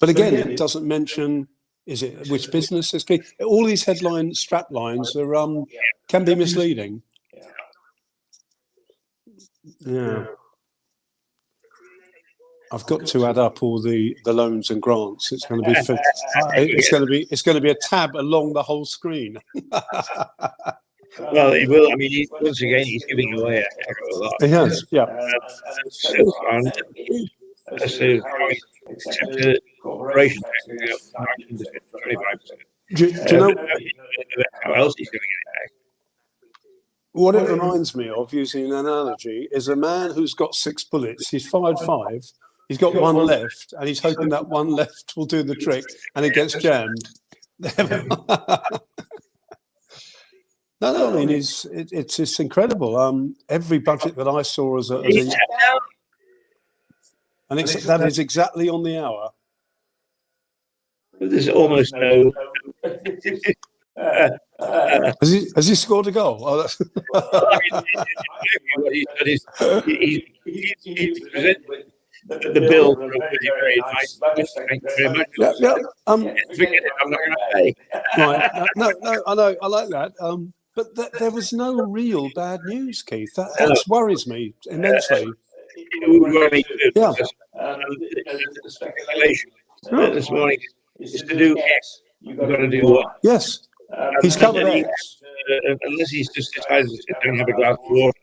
Speaker 3: But again, it doesn't mention, is it which business is key? All these headline strap lines are can be misleading. Yeah. I've got to add up all the loans and grants. It's going to be it's going to be a tab along the whole screen.
Speaker 2: Well, it will. I mean, once again, he's giving away a heck of a lot.
Speaker 3: He has, yeah.
Speaker 2: So fun. Except the corporation tax, 25%.
Speaker 3: Do you know
Speaker 2: how else he's going to get it back?
Speaker 3: What it reminds me of, using an analogy, is a man who's got 6 bullets. He's fired 5. He's got 1 left, and he's hoping that 1 left will do the trick, and it gets jammed. No, I mean, it's incredible. Every budget that I saw that is exactly on the hour.
Speaker 2: There's almost no.
Speaker 3: Has he scored a goal? Oh, that's...
Speaker 2: He presented the bill for a very nice. Thank you very much.
Speaker 3: Yeah.
Speaker 2: Forget it. I'm not going to pay.
Speaker 3: Right. No. I know. I like that. But there was no real bad news, Keith. That worries me immensely.
Speaker 2: Yeah. The speculation this morning is to do X. You've got to do what?
Speaker 3: Yes. He's covered X.
Speaker 2: Unless he's just decided to sit down and have a glass of water.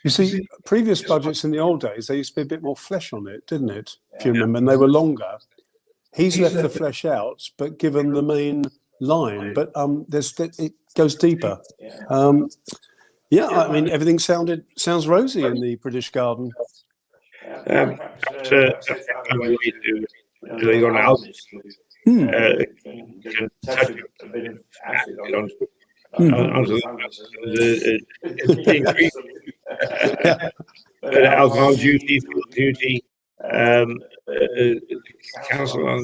Speaker 3: You see, previous budgets in the old days, there used to be a bit more flesh on it, didn't it? If you remember, and they were longer. He's left the flesh out, but given the main line. But it goes deeper. I mean, everything sounds rosy in the British Garden.
Speaker 2: I'm going to do your analysis. Can touch a bit of acid onto the increase. Alcohol duty, fuel duty, council on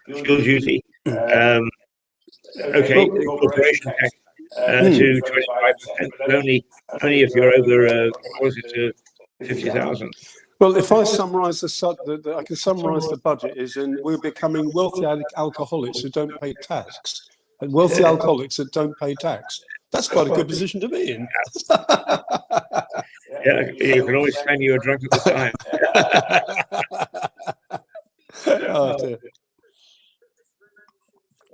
Speaker 2: fuel duty. Corporation tax to 25%, but only if you're over, what was it, 50,000.
Speaker 3: Well, if I summarise I can summarise the budget we're becoming wealthy alcoholics who don't pay tax, and wealthy alcoholics that don't pay tax. That's quite a good position to be in.
Speaker 2: Yeah, you can always claim you were drunk at the time.
Speaker 3: Oh dear.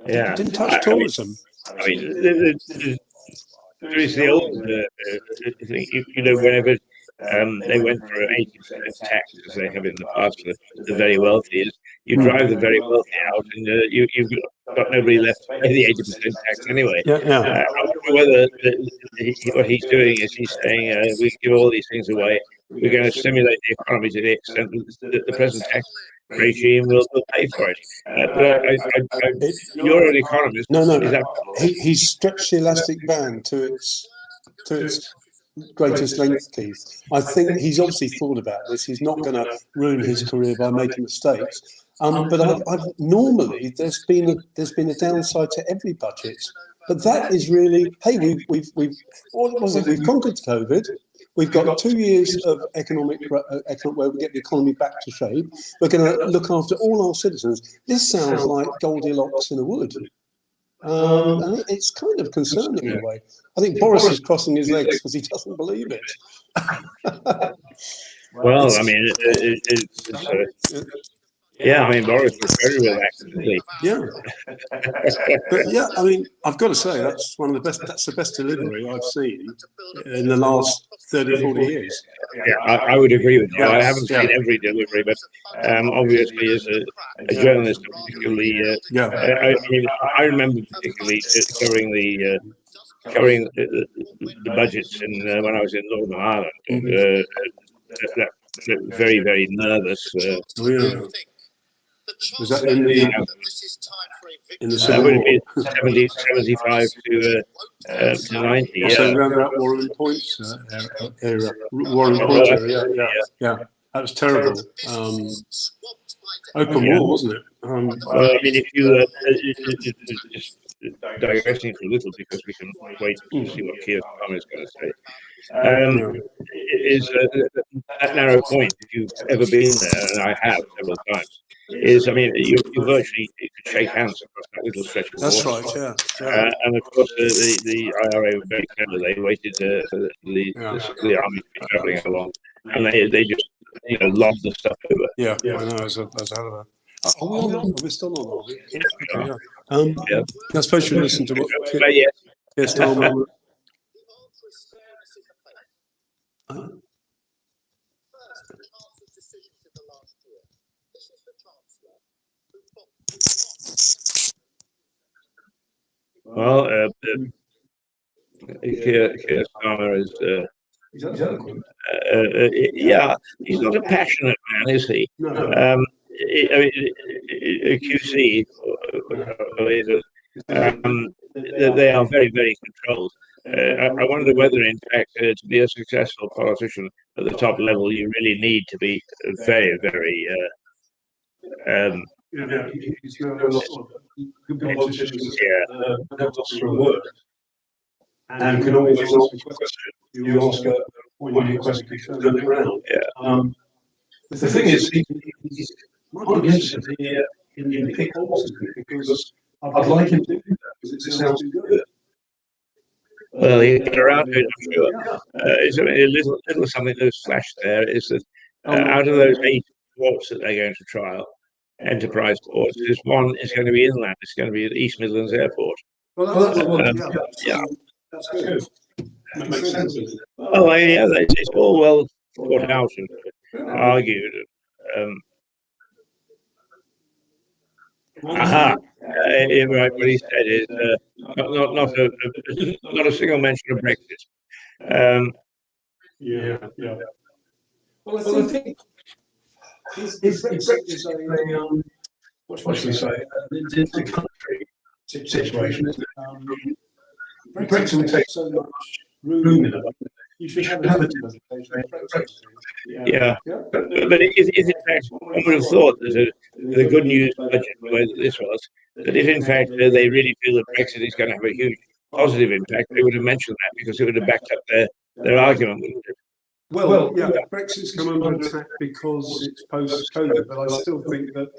Speaker 2: Yeah.
Speaker 3: Didn't touch tourism.
Speaker 2: I mean, there is the old thing, whenever they went for an 80% tax, as they have in the past for the very wealthy, is you drive the very wealthy out, and you've got nobody left to pay the 80% tax anyway.
Speaker 3: Yeah, yeah.
Speaker 2: I wonder whether what he's doing is he's saying, we give all these things away, we're going to stimulate the economy to the extent that the present tax regime will pay for it. But you're an economist.
Speaker 3: No.
Speaker 2: Is that
Speaker 3: He's stretched the elastic band to its greatest length, Keith. I think he's obviously thought about this. He's not going to ruin his career by making mistakes. But I've normally there's been a downside to every budget. But that is really, hey, we've conquered COVID. We've got 2 years of economic where we get the economy back to shape. We're going to look after all our citizens. This sounds like Goldilocks in a wood. And it's kind of concerning in a way. I think Boris is crossing his legs because he doesn't believe it.
Speaker 2: Well, I mean, yeah, I mean, Boris was very relaxed, really.
Speaker 3: Yeah. But yeah, I mean, I've got to say, that's the best delivery I've seen in the last 30, 40 years.
Speaker 2: Yeah, I would agree with you. I haven't seen every delivery, but obviously as a journalist, particularly, I remember particularly covering the budgets when I was in Northern Ireland. That very, very nervous.
Speaker 3: Was that in the
Speaker 2: that would have been 75 to 90? Yeah.
Speaker 3: So around that Warren Points era. Warren Points era, yeah. That was terrible. Open war, wasn't it?
Speaker 2: Well, I mean, if you just digressing for a little, because we can wait to see what Keir Starmer is going to say. Is that narrow point, if you've ever been there, and I have several times, is, I mean, you virtually could shake hands across that little stretch of water.
Speaker 3: That's right, yeah.
Speaker 2: And of course, the IRA were very clever. They waited for the army to be travelling along, and they just lobbed the stuff over.
Speaker 3: Yeah, I know. As a we're still on. I suppose you listen to what Keir Starmer.
Speaker 2: Well, Keir Starmer is, he's not a passionate man, is he?
Speaker 3: No.
Speaker 2: QC, they are very, very controlled. I wonder whether, in fact, to be a successful politician at the top level, you really need to be very, very.
Speaker 3: He's got a lot of good politicians. Have lots of work, and can always ask a question. You ask a pointed question, you turn it around.
Speaker 2: Yeah.
Speaker 3: The thing is, he's might be interested in the pick horses because I'd like him to do that because it sounds good.
Speaker 2: Well, he get around to it, I'm sure. It's a little something that was flashed there is that out of those 8 ports that they're going to trial, enterprise ports, there's one is going to be inland. It's going to be at East Midlands Airport.
Speaker 3: Well, that's good. Makes sense.
Speaker 2: Oh, yeah, it's all well thought out and argued. Right, what he said is not a single mention of Brexit.
Speaker 3: Yeah. Well, I think Brexit is a what should we say? It's a country situation, isn't it? Brexit will take so much room in it. You should have a representation of Brexit.
Speaker 2: Yeah. But is in fact, I would have thought that the good news budget, the way that this was, that if in fact they really feel that Brexit is going to have a huge positive impact, they would have mentioned that because it would have backed up their argument, wouldn't it?
Speaker 3: Well, yeah, Brexit's come under attack because it's post-COVID, but I still think that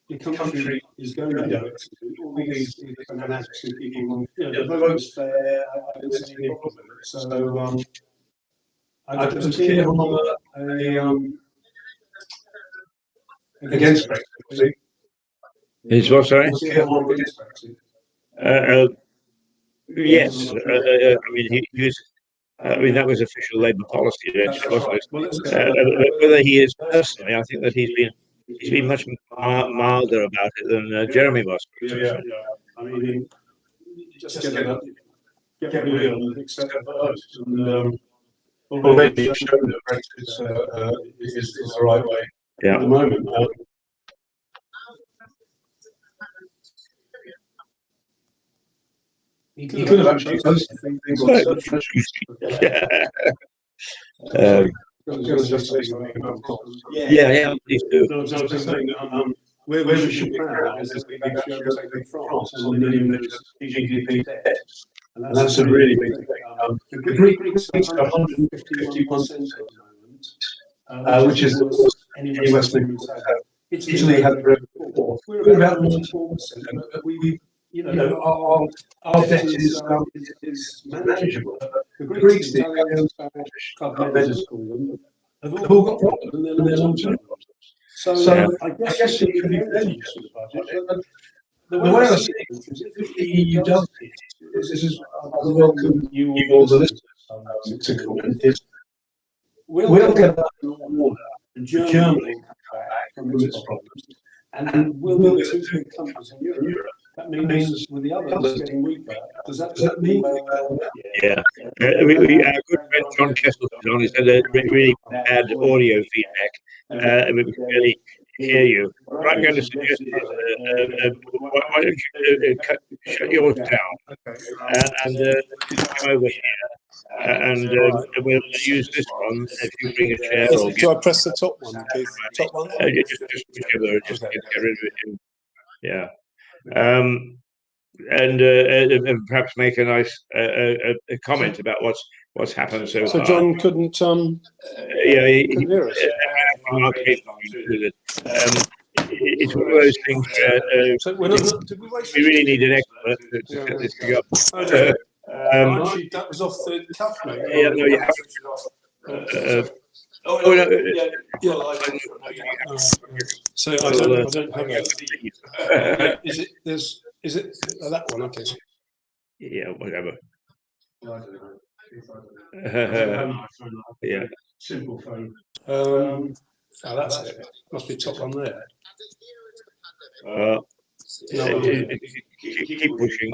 Speaker 3: the country is going to go to all these fanatics and people. The vote's fair. I don't see any problem with it. So There's a clear harbour against Brexit.
Speaker 2: Is what, sorry?
Speaker 3: Clear harbour against Brexit.
Speaker 2: Yes, I mean, he was. I mean, that was official Labour policy, actually, wasn't it? Whether he is personally, I think that he's been much milder about it than Jeremy was.
Speaker 3: Yeah. I mean, just get rid of them and accept the vote. And already you've shown that Brexit is the right way at the moment. He could have actually posted things on social
Speaker 2: Yeah, please do.
Speaker 3: No, I was just saying that where we should be proud is that we've actually overtaken France on the million GDP debt. And that's a really big thing. The Greeks are 151% at the moment, which is the worst any Western countries have. Italy had the record. We're about 94%, but we, our debt is manageable. The Greeks, the Italians, Spanish, Club Med, have all got problems and they're long-term problems. So I guess it could be very useful to the budget. The way I see it is if the EU does it, this is I welcome you all the listeners to comment, is we'll get that in order, and Germany will come back from its problems, and we'll be two big countries in Europe. That means with the others getting weaker, does that mean?
Speaker 2: Yeah. Our good friend John Kessel was on. He said really bad audio feedback. We can really hear you. What I'm going to suggest is why don't you shut yours down and come over here and we'll use this one if you bring a chair. Or
Speaker 3: do I press the top one, Keith? Top one?
Speaker 2: Just whichever, just get rid of it. Yeah. And perhaps make a nice a comment about what's happened so far.
Speaker 3: So John couldn't couldn't hear us.
Speaker 2: It's one of those things where we really need an expert to set this thing up.
Speaker 3: Actually, that was off the cuff, mate.
Speaker 2: Yeah, no, you have. So I don't have it. Is it that one? Okay. Yeah, whatever. Yeah.
Speaker 3: Simple phone. Oh, that's it. Must be top on there.
Speaker 2: Keep pushing.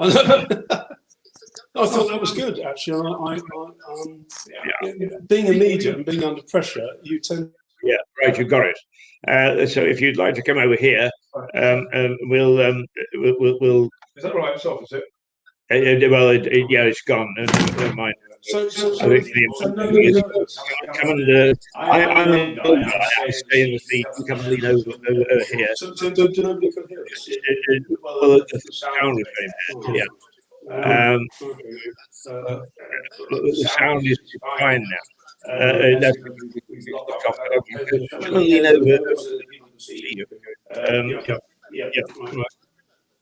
Speaker 3: I thought that was good, actually. Being a medium, being under pressure, you tend.
Speaker 2: Yeah, right. You got it. So if you'd like to come over here, we'll.
Speaker 3: Is that right? It's off, is it?
Speaker 2: Well, yeah, it's gone. Never mind.
Speaker 3: So
Speaker 2: I think come and I stay in the seat. Come and lean over here.
Speaker 3: So nobody can hear us.
Speaker 2: Well, the sound is very bad. Yeah. The sound is fine now. That's lean over.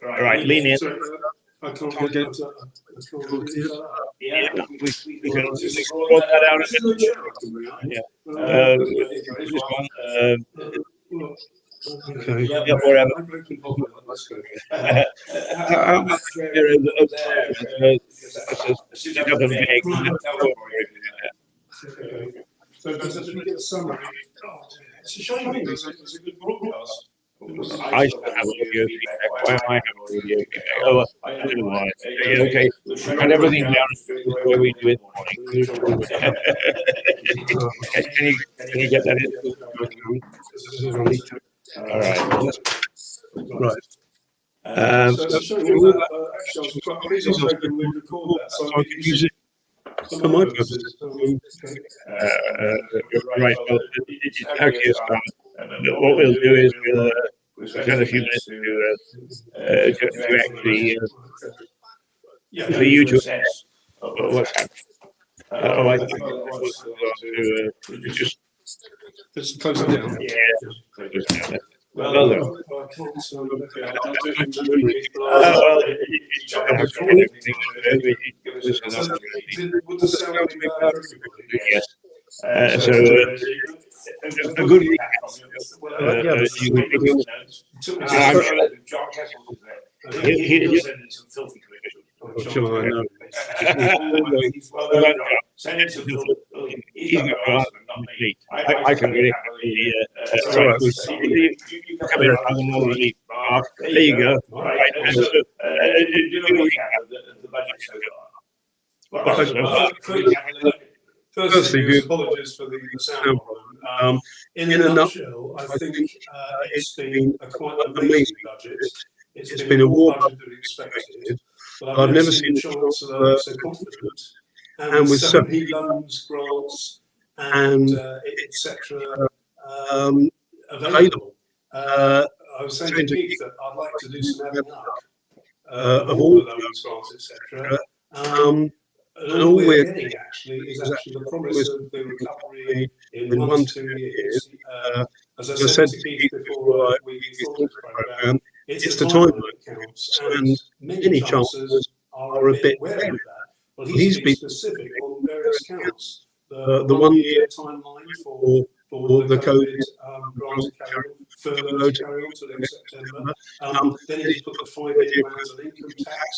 Speaker 2: Right, lean in.
Speaker 3: I can't get
Speaker 2: Yeah, we can sort that out. Yeah. This one. Okay. Yeah, whatever.
Speaker 3: So does we get a summary? It's a shame. It's a good broadcast.
Speaker 2: I should have audio feedback. Why am I having audio feedback? Oh, I don't know why. Yeah, okay, cut everything down before we do it in the morning. Can you get that in? All right. Right. So I can use it for my purposes. Right. Well, it's okay. What we'll do is we'll spend a few minutes to actually for you to assess what's happening. I think we'll
Speaker 3: just close it down.
Speaker 2: Yeah. Well, yes. So a good recap. You can take notes. He'll send in some filthy commission. Sure, I know. He's got not me. I can really sorry. You come here and Mark. There you go. Right. Do a recap of the budget so far.
Speaker 3: Firstly, apologies for the sound problem. In a nutshell, I think it's been a quite amazing budget. It's been a more budget than expected, but I've never seen the Chancellor so confident, and with so many loans, grants, and etc. Available. I was saying to Keith that I'd like to do some adding up of all the loans, grants, etc. And all we're getting actually is the promise of the recovery in 1 to 2 years. As I said to Keith before we thought this programme, it's the time that counts, and many chancellors are a bit wary of that. Well, he's been specific on various counts. The 1 year timeline for the COVID grant to carry on, furlough to carry on till next September. Then he's put the 5-year plans on income tax.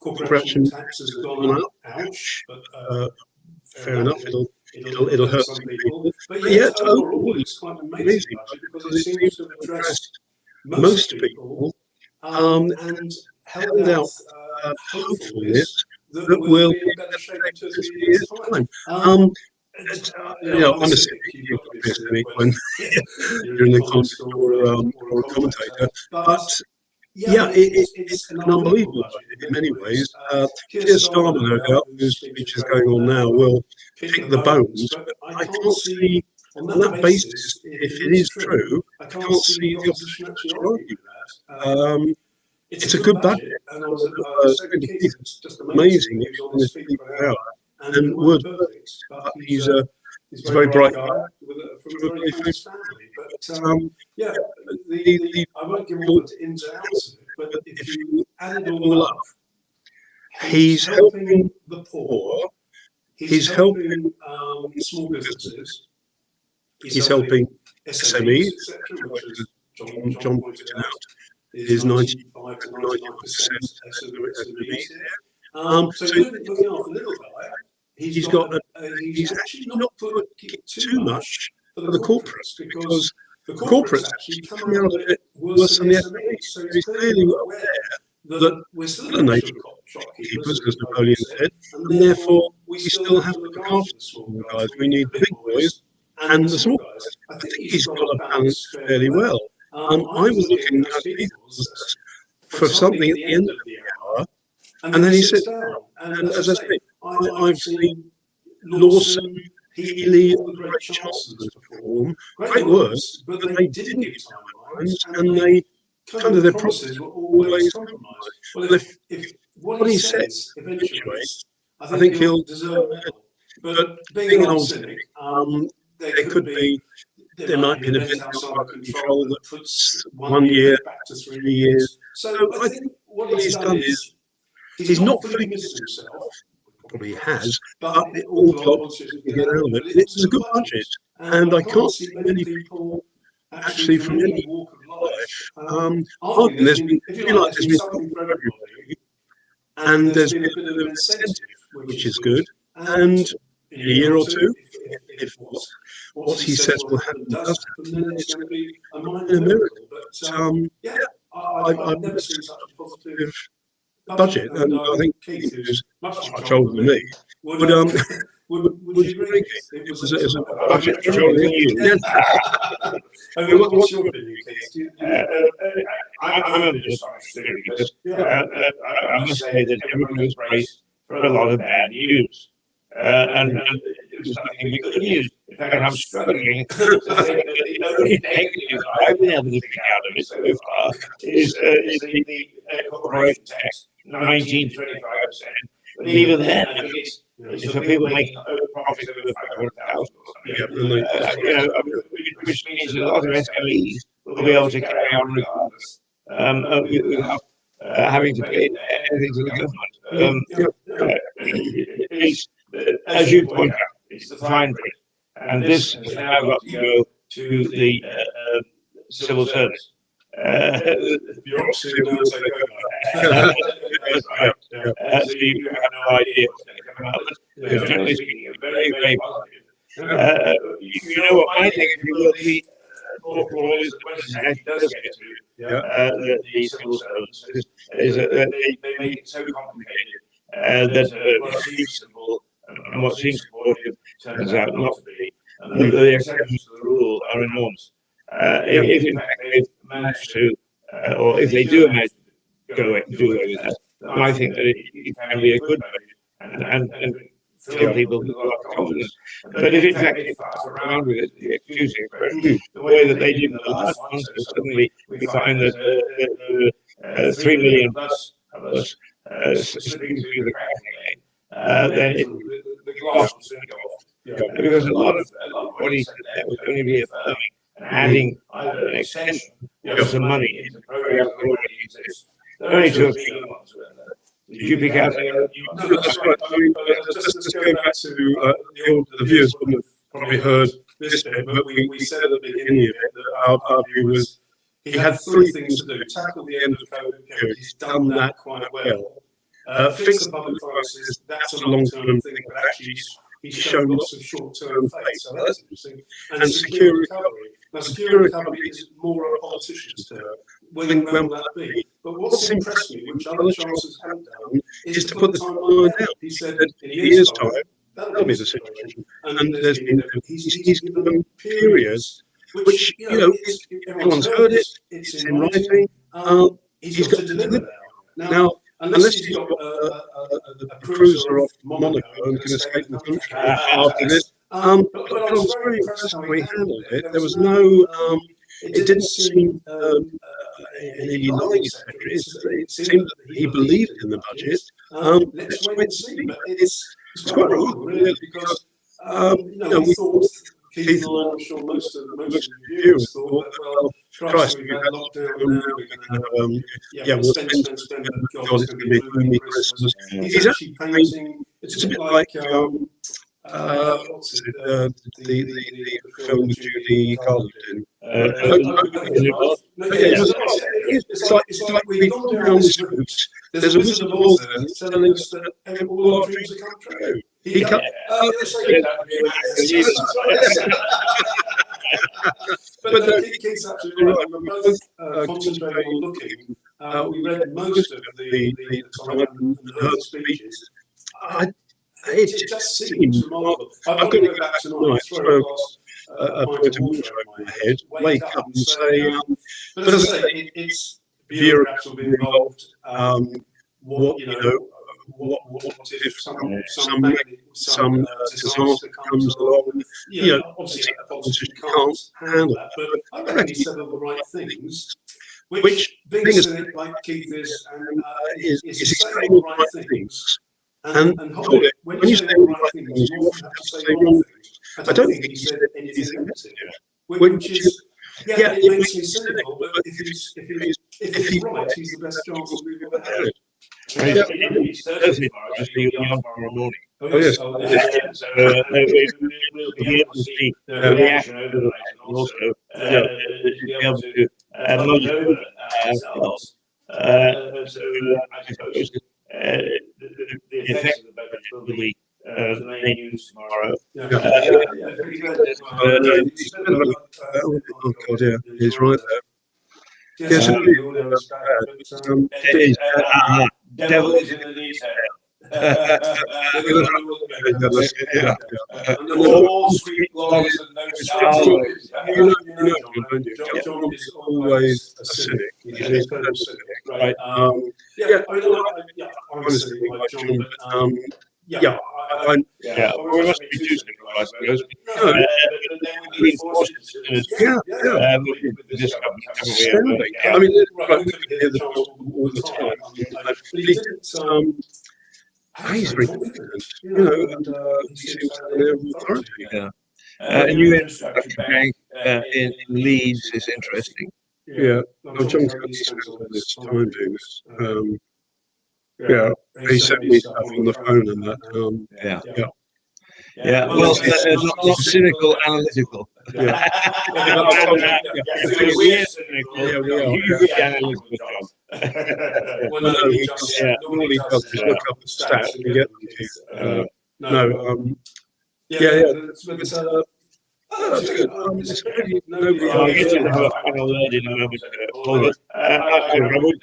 Speaker 3: Corporation tax has gone up. Ouch, but fair enough. It'll hurt some people. But yet overall, it's quite an amazing budget because it seems to have addressed most people and held out hopefulness that we'll be in better shape in 2 or 3 years' time. I'm a cynic, when you're an economist or a commentator, but it's an unbelievable budget in many ways. Keir Starmer, no doubt, whose speech is going on now, will pick the bones, but I can't see, on that basis, if it is true, I can't see the opposition actually arguing that. It's a good budget, and I was saying to Keith, it's just amazing. He was on his feet for an hour, and word perfect, but he's a very bright guy from a very famous family. But I won't give all the ins and outs of it, but if you add it all up, he's helping the poor, he's helping small businesses, he's helping SMEs, etc., which is John pointed out, is 95 to 99% SMEs here. So he's looking after the little guy. He's actually not put too much for the corporates because the corporates actually come out of it worse than the SMEs. So he's clearly aware that we're still a nation of shopkeepers, as Napoleon said, and therefore we still have to look after the small guys. We need the big boys and the small guys. I think he's got a balance fairly well. I was looking at these for something at the end of the hour, and then he sits down. And as I say, I've seen Lawson, Healy, all the great chancellors perform great words, but they didn't give timelines, and they kind of their promises were always compromised. Well, if what he says eventuates, I think he'll deserve a medal. But being an old cynic, there might be an event outside of control that puts 1 year back to 3 years. So I think what he's done is he's not fully committed himself. Probably has, but all wants to get out of it. It's a good budget, and I can't see many people actually from any walk of life. There's been something for everybody, and there's been a bit of an incentive, which is good. And in a year or two, if what he says will happen does happen, then it's going to be a minor miracle. But I've never seen such a positive budget, and I think Keith, who's much older than me, would agree. It was a budget older than you. What's your opinion, Keith? I'm only just because I must say that everyone was praised for a lot of bad news, and it was nothing but good news. In fact, I'm struggling to think that the only negative I've been able to pick out of it so far is the corporation tax. 19-25%. But even then, I think it's for people making profits over 500,000 or something. Which means a lot of SMEs will be able to carry on regardless, without having to pay anything to the government. As you point out,
Speaker 2: it's the fine print. And this has now got to go to the civil service.
Speaker 3: Bureaucracy will now take over.
Speaker 2: So you have no idea what's going to come out. But generally speaking, very, very positive. You know what my negative will be for all is that when it actually does get to the civil servants, is that they make it so complicated that what seems simple and what seems supportive turns out not to be. And the exceptions to the rule are enormous. If in fact they've managed to, or if they do manage to do away with that, then I think that it can be a good budget and fill people with a lot of confidence. But if in fact they fuss around with it, the excusing expression, the way that they did in the last one, so suddenly we find that 3 million plus of us slipping through the cracks again, then the glass will soon go off. Because a lot of what he said there was only reaffirming and adding either an extension or some money into programs that already exist. There are only 2 or 3 other ones. Did you pick out any other new ones?
Speaker 3: No, that's right. I mean, just going back to the viewers wouldn't have probably heard this bit, but we said at the beginning of it that our view was he had 3 things to do: tackle the end of COVID period. He's done that quite well. Fix the public finances. That's a long-term thing, but actually he's shown lots of short-term faith, so that's interesting. And secure recovery. Now, secure recovery is more a politician's term. When will that be? But what's impressed me, which other chancellors haven't done, is to put the timeline down. He said that in a year's time, that'll be the situation. And there's been, he's given periods, which, everyone's heard it, it's in writing, he's got to deliver now. Unless he's got a cruiser off Monaco and can escape the country after this. But I was very impressed how he handled it. There was no, it didn't seem in any lying secretary. It seemed that he believed in the budget. Let's wait and see. But it's quite wrong, really, because we thought, Keith and I, I'm sure most of the viewers thought that, well, Christ, we've had lockdown now, we're going to we'll spend, God, it's going to be a gloomy Christmas. He's actually painting, it's a bit like, what's it, the film with Judy Garland in. It's like we've gone down this route, there's a Wizard of Oz there that's telling us that all our dreams are come true. He cut. But Keith's absolutely right. We were both concentrating on looking. We read most of the time and heard the speeches. It just seems remarkable. I've got to go back tonight, throw a pint of water over my head, wake up and say, but as I say, it's bureaucrats will be involved. What if some disaster comes along? Obviously a politician can't handle that, but I reckon he said all the right things, which being a cynic like Keith is saying all the right things. And hold it, when you say the right things, you often have to say wrong things. I don't think he said anything negative, which is, it makes me cynical, but if he's right, he's the best chancellor we've ever had.
Speaker 2: It's Thursday tomorrow morning.
Speaker 3: Oh, yes.
Speaker 2: So we'll be able to see the reaction over the night and also be able to mull it over ourselves. So I suppose the effects of the budget will be the main news tomorrow.
Speaker 3: Oh, God, yeah, he's right there.
Speaker 2: Yes, it is. Devil is in the detail. All sweet lawyers and no salaries.
Speaker 3: John is always a cynic. He's a total cynic, right? I'm a cynic like John, but
Speaker 2: we must be too cynical, I suppose. We forced this government.
Speaker 3: I mean, we hear the all the time. But he didn't. He's very confident, and he seems to have an authority.
Speaker 2: A new infrastructure bank in Leeds is interesting.
Speaker 3: Yeah, John Kelly spent all this time doing this. He sent me stuff on the phone and that.
Speaker 2: Yeah, well, not cynical, analytical.
Speaker 3: Yeah.
Speaker 2: If we're cynical,
Speaker 3: Yeah, we are.
Speaker 2: you do the analytical job.
Speaker 3: Well, no, he just normally does just look up the stats and get them to. That's good. It's really nobody.
Speaker 2: I'll get to have a final word in a moment, Paul. I would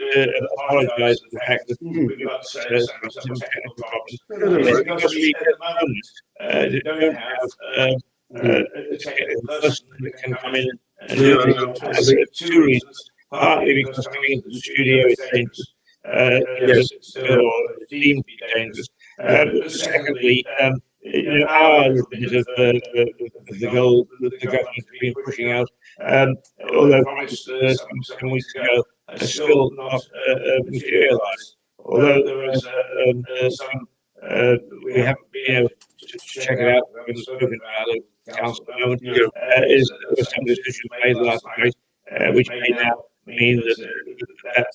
Speaker 2: apologise for the fact that we've got some technical problems. Because we, at the moment, don't have a technical person that can come in and do things. For two reasons. Partly because coming into the studio is dangerous. Or deemed to be dangerous. But secondly, our bit of the goal that the government has been pushing out, although promised some weeks ago, has still not materialised. Although there was some, we haven't been able to check it out. We haven't spoken about it. Council at the moment is there was some decisions made last night, which may now mean that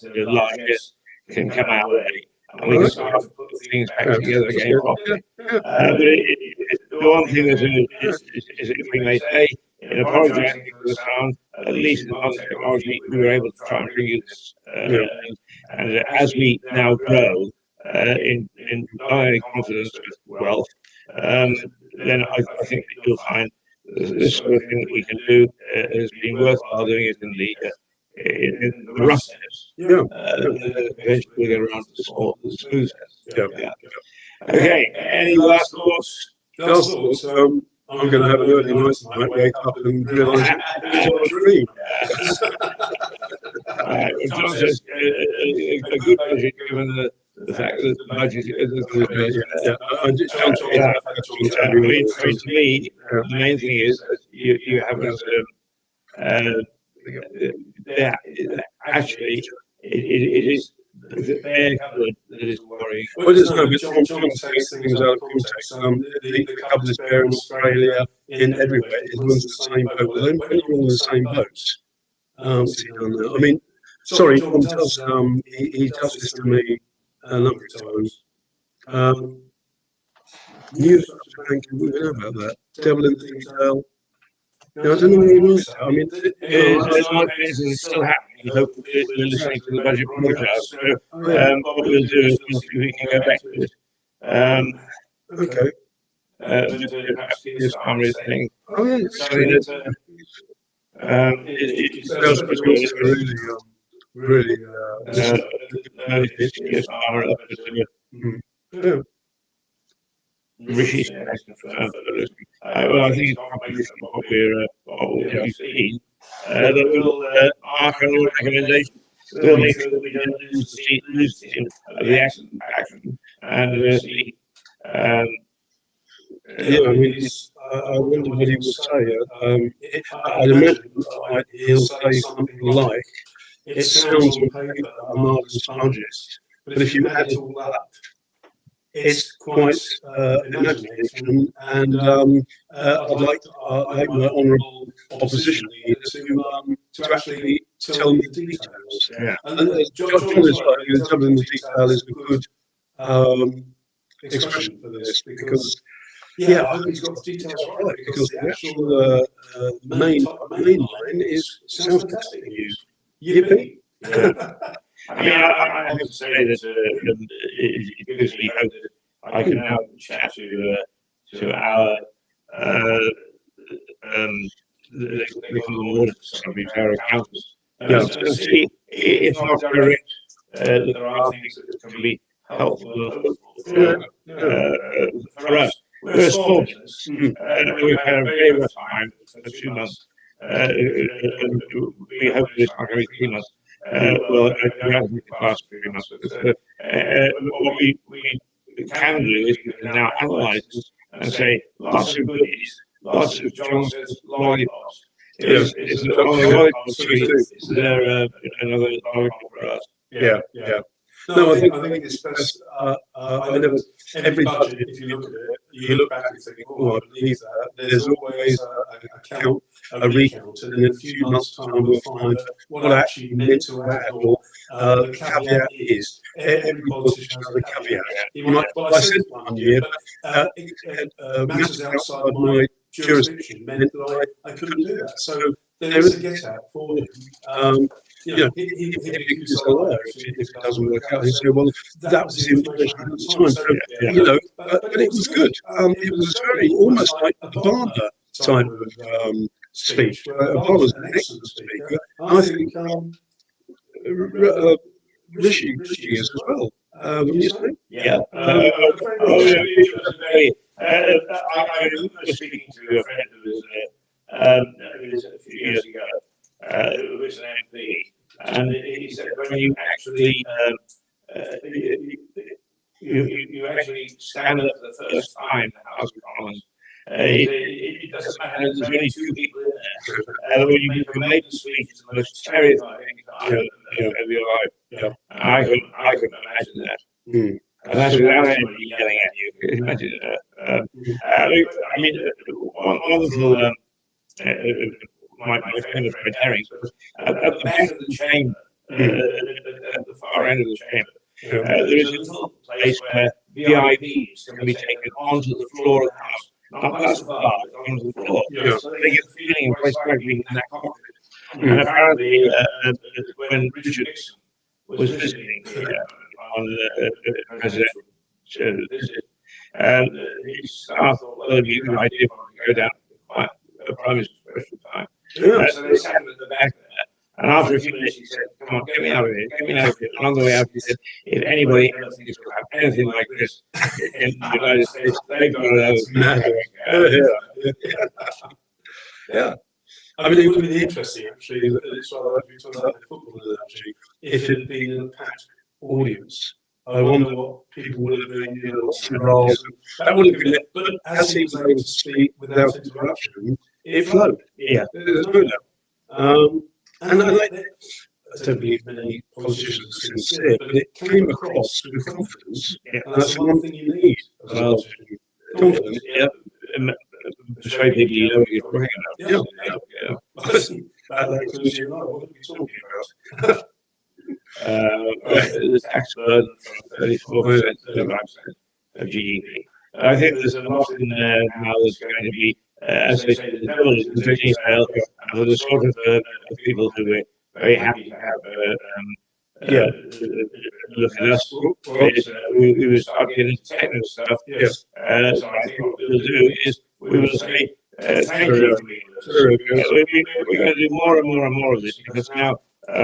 Speaker 2: the large guests can come our way. And we can start to put things back together again properly. But the one thing is if we may say, in apologising for the sound, at least in modern technology, we were able to try and bring you this. And as we now grow in confidence with wealth, then I think that you'll find this sort of thing that we can do has been worthwhile doing it in the rough steps. Eventually we'll get around to the smooth steps. Okay, any last thoughts?
Speaker 3: Last thoughts. I'm going to have an early night tonight, wake up and realise it's all a dream.
Speaker 2: John says a good budget given the fact that the budget is to me, the main thing is that you have actually it is the bare cupboard that is worrying.
Speaker 3: Well, there's no, but John takes things out of context. The cupboard is bare in Australia, in everywhere. It runs the same boat. When you're on the same boat, I mean, sorry, John does. He does this to me a number of times. News, thank you. We know about that. Devil in detail. I don't know what he was. I mean,
Speaker 2: it's still happening. We're listening to the budget broadcast. So, what we'll do is we can go back to it.
Speaker 3: Okay.
Speaker 2: Perhaps this Congress thing.
Speaker 3: Oh, yeah. Really.
Speaker 2: Rishi's well, I think it's probably what we've seen. That will mark our own recommendation. We'll make sure that we don't lose the team of the action and diversity.
Speaker 3: I mean, I wonder what he will say. I'd imagine he'll say something like, it sounds on paper a marvellous budget, but if you add it all up, it's quite imagination, and I'd like my honourable opposition leader to actually tell me the details.
Speaker 2: Yeah.
Speaker 3: And John is right, telling the detail is a good expression for this, because I hope he's got the details right, because the actual main line sounds fantastic news. Yippee!
Speaker 2: I mean, I have to say that it gives me hope that I can now chat to our our accountants and see if not correct that there are things that can be helpful for us. We're a small business, and we've had a very rough time for 2 months. And we hope this not going to be 3 months. Well, rather than the past 3 months. What we can do is we can now analyse this and say lots of goodies, lots of John says lollipops. Is there another lollipop for us?
Speaker 3: Yeah. No, I think it's best. I know every budget, if you look at it, you look back and think, oh, I believe that. There's always a recount, and in a few months' time, we'll find what I actually meant to add, or the caveat is. Every politician has a caveat. You might, well, I said one year, but matters outside my jurisdiction meant that I couldn't do that. So there is a get out for him. He accuse a liar if it doesn't work out. He said, well, that was the information at the time. So, but it was good. It was very, almost like Obama type of speech. Obama's an excellent speaker. I think Rishi is as well. Wouldn't you say?
Speaker 2: Yeah. I was speaking to a friend who was a few years ago, who was an MP, and he said when you actually you actually stand up for the first time in the House of Commons, it doesn't matter. There's only two people in there. When you give a maiden speech, it's the most terrifying time of your life. Yeah. I couldn't imagine that. And that's without anybody yelling at you. Imagine I mean, wonderful. My famous red herrings was at the back of the chamber, at the far end of the chamber. There is a little place where VIPs can be taken onto the floor of the house, not past the bar, but onto the floor. So they get the feeling of place like being in that cockpit. And apparently, when Richard Nixon was visiting on the presidential visit, his staff thought, well, it'd be a good idea for him to go down to the Prime Minister's special time. So they sat him at the back there. And after a few minutes, he said, come on, get me out of here, get me out of here. And on the way out, he said, if anybody ever thinks we'll have anything like this in the United States, they've got
Speaker 3: Yeah. I mean, it would be interesting, actually, it's rather like we talked about the football analogy, if it had been in a packed audience. I wonder what people would have been, what's the roles. That would have been it. But as he was able to speak without interruption, it flowed.
Speaker 2: Yeah.
Speaker 3: There's no doubt. And I don't believe many politicians are sincere, but it came across with confidence.
Speaker 2: Yeah.
Speaker 3: And that's the one thing you need as a politician. Confidence.
Speaker 2: Yeah. Persuade people you know what you're talking about.
Speaker 3: Yeah. That includes you and I. What are we talking about?
Speaker 2: The tax burden from 34% to 35% of GDP. I think there's a lot in there now that's going to be, as they say, the devil is in the detail, and for the sort of people who are very happy to have look at us. We will start getting into technical stuff. So I think what we'll do is we will say, thank you. We're going to do more and more and more of this because now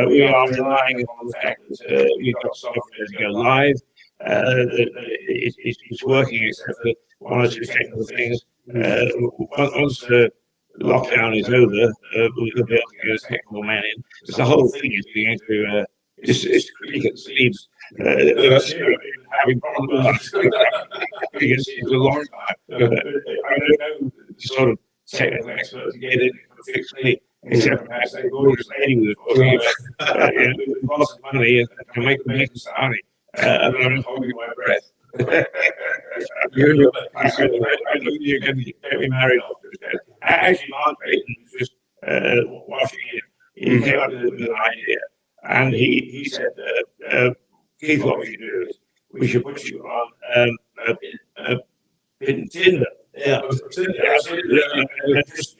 Speaker 2: we are relying upon the fact that we've got software to go live. It's working except for one or two technical things. Once the lockdown is over, we'll be able to get a technical man in. Because the whole thing is being to it's creak at the sleeves. Having problems with because it's a long time. I don't know the sort of technical expert to get in and fix me, except perhaps that gorgeous lady was talking about lots of money and can make the business money. And I'm holding my breath. You're going to get me married after this. Actually, Mark Payton was just watching it. He came up with an idea, and he said, Keith, what we should do is we should put you on Tinder. Yeah, just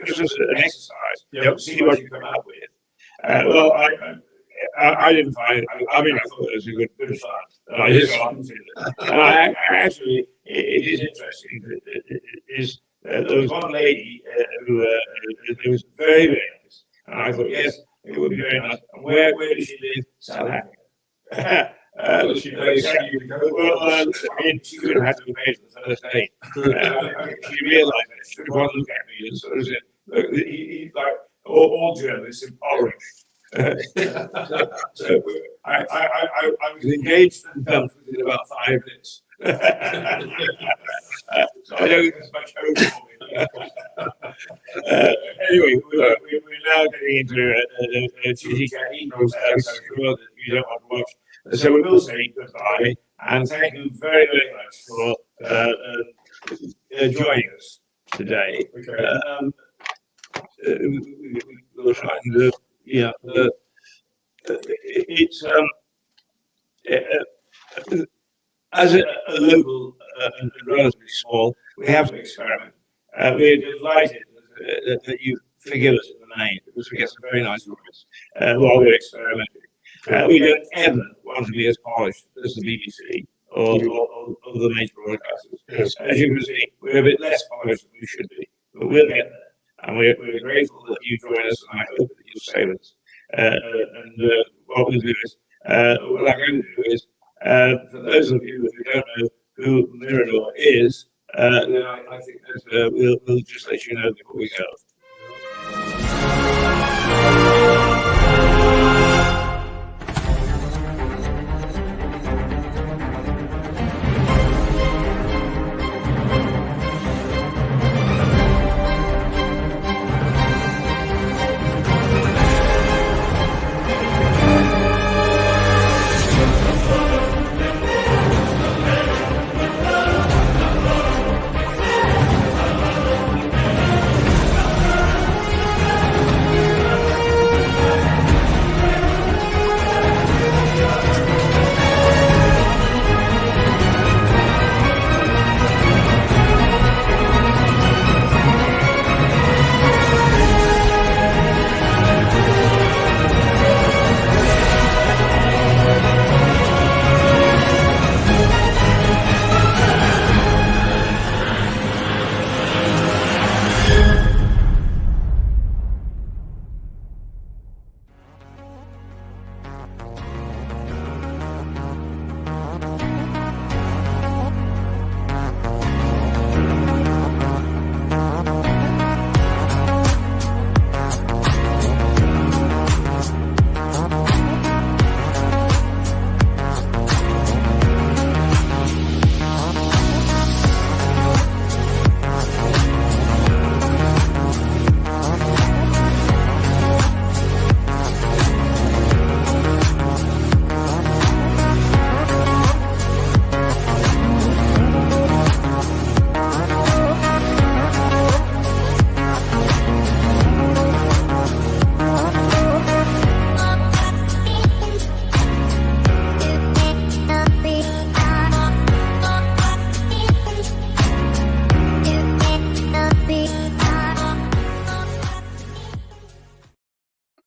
Speaker 2: as an exercise. See what you come up with. Well, I didn't find it. I mean, I thought it was a good fun. I just wanted it. And actually, it is interesting. There was one lady who was very, very nice. And I thought, yes, it would be very nice. And where did she live? South Africa. She could have had to pay for the first date. She realised that she would look at me and sort of said, look, he's like all journalists impoverished. So I was engaged and done within about 5 minutes. So I don't think there's much hope for me. Anyway, we're now getting into a cheesy cat. He knows that you don't want to watch. So we will say goodbye, and thank you very, very much for joining us today. We'll try and it's as a local and relatively small, we have to experiment. We're delighted that you forgive us in the main, because we get some very nice comments while we're experimenting. We don't ever want to be as polished as the BBC or the major broadcasters.
Speaker 3: Yes.
Speaker 2: As you can see, we're a bit less polished than we should be, but we'll get there. And we're grateful that you join us, and I hope that you'll stay with us. What we'll do is, what I'm going to do is, for those of you who don't know who Mirador is, then I think that we'll just let you know before we go.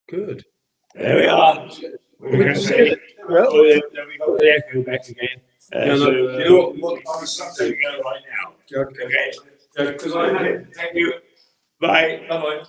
Speaker 3: Good.
Speaker 2: There we are. We're going to say it. Well, then we got the echo back again. You know what? I'm something to go right now. Okay. Because I have it. Thank you. Bye. Bye.